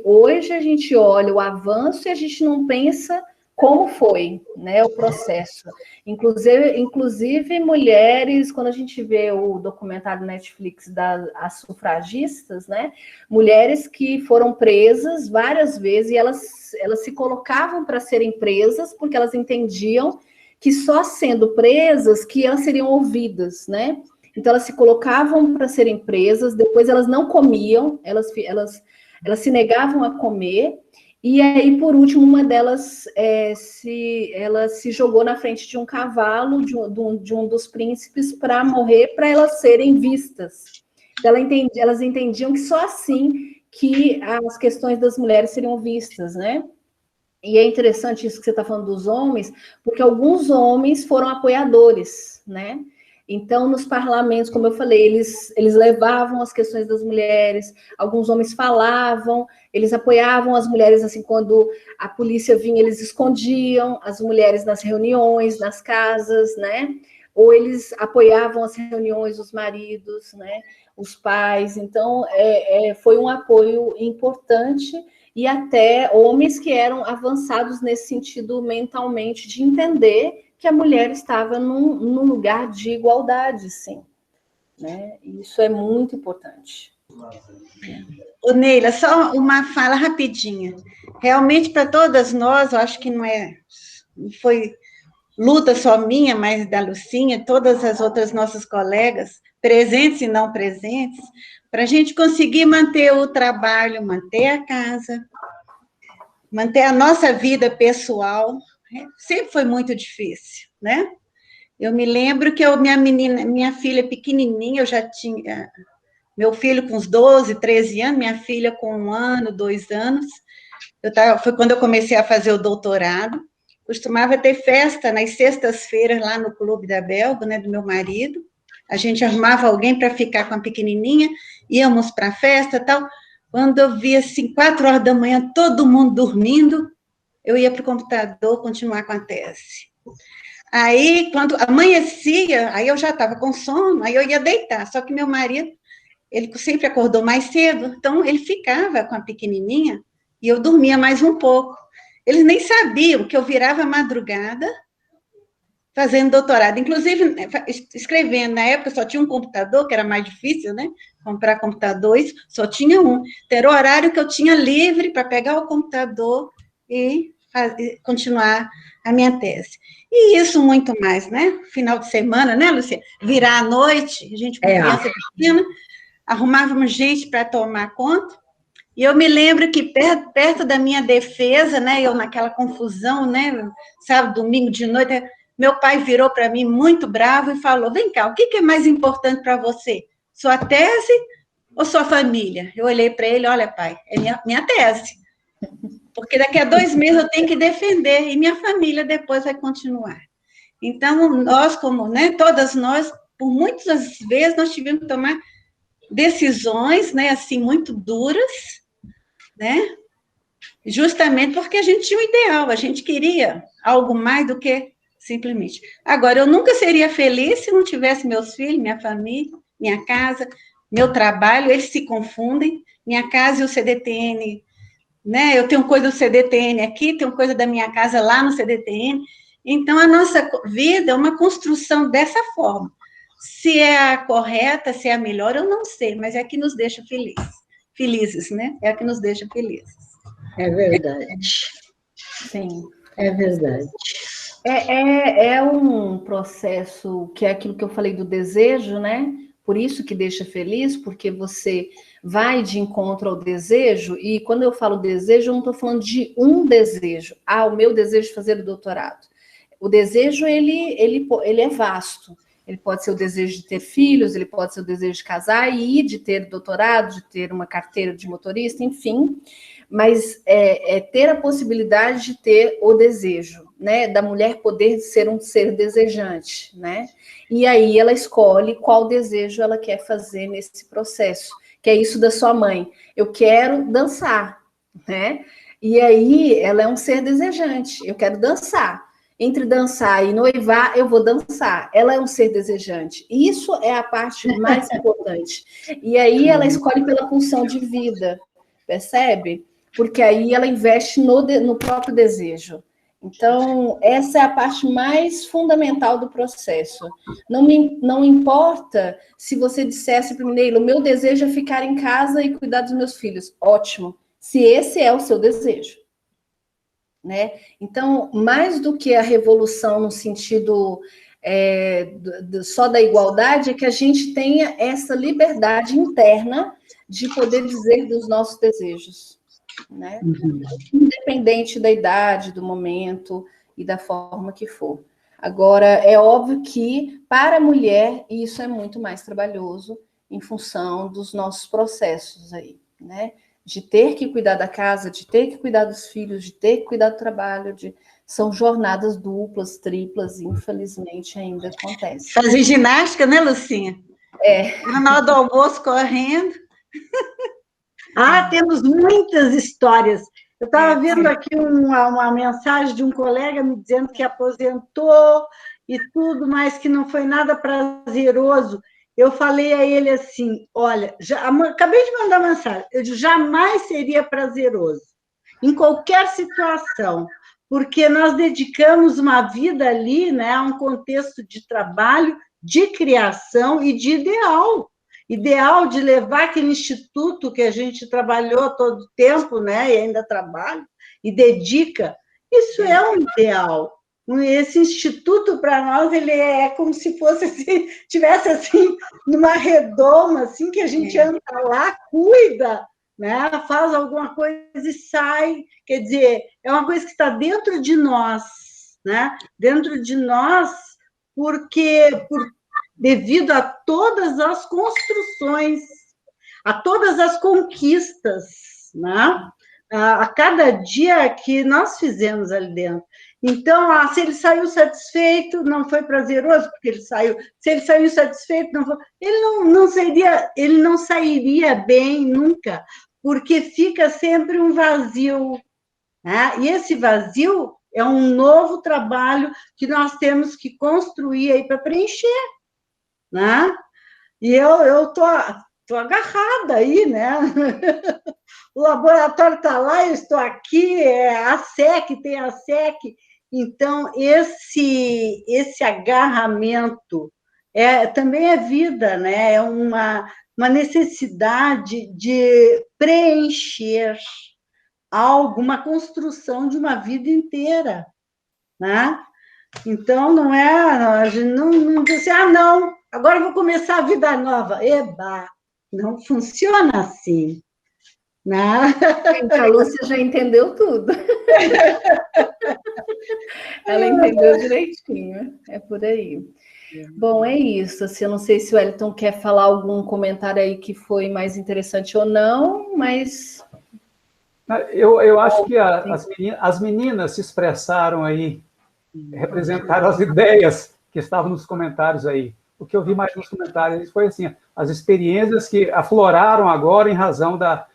hoje a gente olha o avanço e a gente não pensa como foi, né, o processo. Inclusive, mulheres, quando a gente vê o documentário Netflix das sufragistas, né, mulheres que foram presas várias vezes e elas se colocavam para serem presas porque elas entendiam que só sendo presas que elas seriam ouvidas, né? Então, elas se colocavam para serem presas, depois elas não comiam, elas se negavam a comer, e aí, por último, uma delas ela se jogou na frente de um cavalo, de um dos príncipes, para morrer, para elas serem vistas. Elas entendiam que só assim que as questões das mulheres seriam vistas, né? E é interessante isso que você está falando dos homens, porque alguns homens foram apoiadores, né? Então, nos parlamentos, como eu falei, eles levavam as questões das mulheres, alguns homens falavam, eles apoiavam as mulheres, assim, quando a polícia vinha, eles escondiam as mulheres nas reuniões, nas casas, né? Ou eles apoiavam as reuniões, os maridos, né? Os pais. Então, foi um apoio importante, e até homens que eram avançados nesse sentido mentalmente, de entender que a mulher estava num lugar de igualdade, sim. Né? Isso é muito importante. Ô, Neila, só uma fala rapidinha. Realmente, para todas nós, eu acho que não foi luta só minha, mas da Lucinha, todas as outras nossas colegas, presentes e não presentes, para a gente conseguir manter o trabalho, manter a casa, manter a nossa vida pessoal, sempre foi muito difícil, né? Eu me lembro que minha filha pequenininha, eu já tinha meu filho com uns 12, 13 anos, minha filha com 1 ano, 2 anos, foi quando eu comecei a fazer o doutorado, costumava ter festa nas sextas-feiras lá no Clube da Belga, né, do meu marido, a gente arrumava alguém para ficar com a pequenininha, íamos para a festa e tal. Quando eu via, assim, 4 horas da manhã, todo mundo dormindo, eu ia para o computador continuar com a tese. Aí, quando amanhecia, aí eu já estava com sono, aí eu ia deitar, só que meu marido, ele sempre acordou mais cedo, então ele ficava com a pequenininha e eu dormia mais um pouco. Eles nem sabiam que eu virava madrugada fazendo doutorado, inclusive escrevendo. Na época só tinha um computador, que era mais difícil, né? Comprar computadores, só tinha um. Então, era o horário que eu tinha livre para pegar o computador e continuar a minha tese. E isso muito mais, né? Final de semana, né, Lucia? Virar à noite, a gente com criança pequena, arrumávamos gente para tomar conta. E eu me lembro que perto da minha defesa, né, eu naquela confusão, né, sábado, domingo de noite, meu pai virou para mim muito bravo e falou, vem cá, o que é mais importante para você? Sua tese ou sua família? Eu olhei para ele, olha, pai, é minha tese. Porque daqui a 2 meses eu tenho que defender, e minha família depois vai continuar. Então, nós, como, né, todas nós, por muitas vezes, nós tivemos que tomar decisões, né, assim, muito duras, né, justamente porque a gente tinha um ideal, a gente queria algo mais do que simplesmente. Agora, eu nunca seria feliz se não tivesse meus filhos, minha família, minha casa, meu trabalho, eles se confundem, minha casa e o CDTN, né? Eu tenho coisa do CDTN aqui, tenho coisa da minha casa lá no CDTN. Então, a nossa vida é uma construção dessa forma. Se é a correta, se é a melhor, eu não sei, mas é a que nos deixa felizes, né? É a que nos deixa felizes. É verdade. Sim. É verdade. É um processo que é aquilo que eu falei do desejo, né? Por isso que deixa feliz, porque você vai de encontro ao desejo, e quando eu falo desejo, eu não estou falando de um desejo. Ah, o meu desejo de fazer o doutorado. O desejo, ele é vasto. Ele pode ser o desejo de ter filhos, ele pode ser o desejo de casar e de ter doutorado, de ter uma carteira de motorista, enfim. Mas é ter a possibilidade de ter o desejo, né? Da mulher poder ser um ser desejante, né? E aí ela escolhe qual desejo ela quer fazer nesse processo, que é isso da sua mãe. Eu quero dançar, né? E aí ela é um ser desejante, eu quero dançar. Entre dançar e noivar, eu vou dançar. Ela é um ser desejante. Isso é a parte mais importante. E aí ela escolhe pela pulsão de vida, percebe? Porque aí ela investe no próprio desejo. Então, essa é a parte mais fundamental do processo. Não importa se você dissesse para mim, o meu desejo é ficar em casa e cuidar dos meus filhos. Ótimo, se esse é o seu desejo. Né? Então, mais do que a revolução no sentido só da igualdade, é que a gente tenha essa liberdade interna de poder dizer dos nossos desejos. Né? Independente da idade, do momento e da forma que for. Agora, é óbvio que para a mulher isso é muito mais trabalhoso em função dos nossos processos aí, né? De ter que cuidar da casa, de ter que cuidar dos filhos, de ter que cuidar do trabalho, são jornadas duplas, triplas, e infelizmente ainda acontece. Fazer ginástica, né, Lucinha? Na hora do almoço, correndo. Temos muitas histórias. Eu estava vendo aqui uma mensagem de um colega me dizendo que aposentou e tudo, mas que não foi nada prazeroso. Eu falei a ele assim, olha, acabei de mandar mensagem, eu jamais seria prazeroso, em qualquer situação, porque nós dedicamos uma vida ali, né, a um contexto de trabalho, de criação e de ideal de levar aquele instituto que a gente trabalhou todo o tempo, né, e ainda trabalha, e dedica, isso é um ideal. Esse instituto, para nós, ele é como se fosse assim, tivesse assim, numa redoma, assim, que a gente entra lá, cuida, né, faz alguma coisa e sai, quer dizer, é uma coisa que está dentro de nós, né, dentro de nós, devido a todas as construções, a todas as conquistas, né? A cada dia que nós fizemos ali dentro. Então, se ele saiu satisfeito, não foi prazeroso, porque ele saiu. Se ele saiu satisfeito, não foi. Ele não sairia bem nunca, porque fica sempre um vazio. Né? E esse vazio é um novo trabalho que nós temos que construir aí para preencher. Né? E eu tô agarrada aí, né? O laboratório está lá, eu estou aqui, a SEC, tem a SEC. Então, esse agarramento também é vida, né? É uma necessidade de preencher algo, uma construção de uma vida inteira, né? Então, não é, a gente não diz assim, não, agora eu vou começar a vida nova. Eba, não funciona assim. Né? A Lúcia já entendeu tudo. Ela entendeu direitinho, é por aí. Bom, é isso. Assim, eu não sei se o Wellington quer falar algum comentário aí que foi mais interessante ou não, mas... Eu acho que as meninas se expressaram aí, representaram as ideias que estavam nos comentários aí. O que eu vi mais nos comentários foi assim, as experiências que afloraram agora em razão da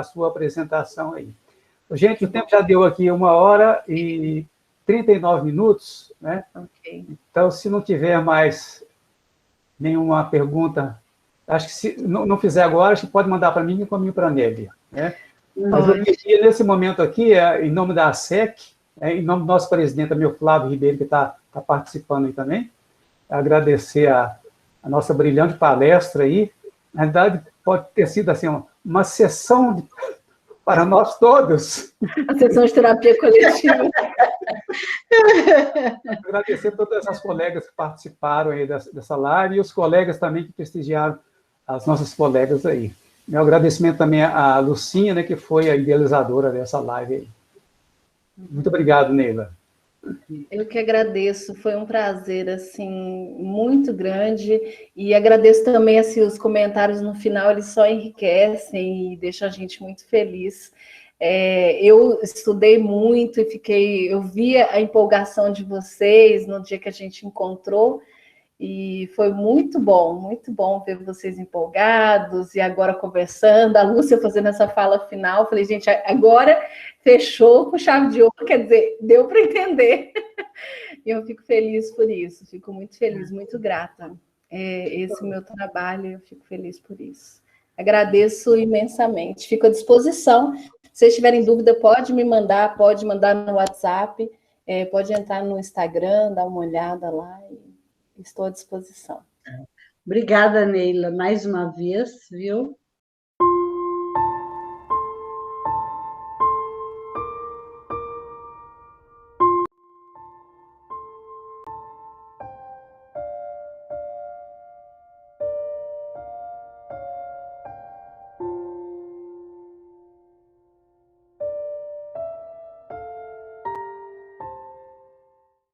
sua apresentação aí. Gente, o tempo já deu aqui 1h39, né? Okay. Então, se não tiver mais nenhuma pergunta, acho que se não fizer agora, acho que pode mandar para mim e encaminho para a Nélia, né? Mas eu queria, nesse momento aqui, em nome da ASEC, em nome do nosso presidente, meu Flávio Ribeiro, que está participando aí também, agradecer a nossa brilhante palestra aí. Na verdade, pode ter sido assim, uma sessão para nós todos. A sessão de terapia coletiva. Agradecer a todas as colegas que participaram aí dessa live e os colegas também que prestigiaram as nossas colegas aí. Meu agradecimento também à Lucinha, né, que foi a idealizadora dessa live aí. Muito obrigado, Neila. Eu que agradeço, foi um prazer, assim, muito grande, e agradeço também, assim, os comentários no final, eles só enriquecem e deixam a gente muito feliz. Eu estudei muito e eu via a empolgação de vocês no dia que a gente encontrou, e foi muito bom ver vocês empolgados e agora conversando, a Lúcia fazendo essa fala final. Falei, gente, agora fechou com chave de ouro, quer dizer, deu para entender. E eu fico feliz por isso, fico muito feliz, muito grata. Esse é o meu trabalho, eu fico feliz por isso. Agradeço imensamente, fico à disposição. Se vocês tiverem dúvida, pode mandar no WhatsApp, pode entrar no Instagram, dar uma olhada lá. Estou à disposição. Obrigada, Neila, mais uma vez, viu?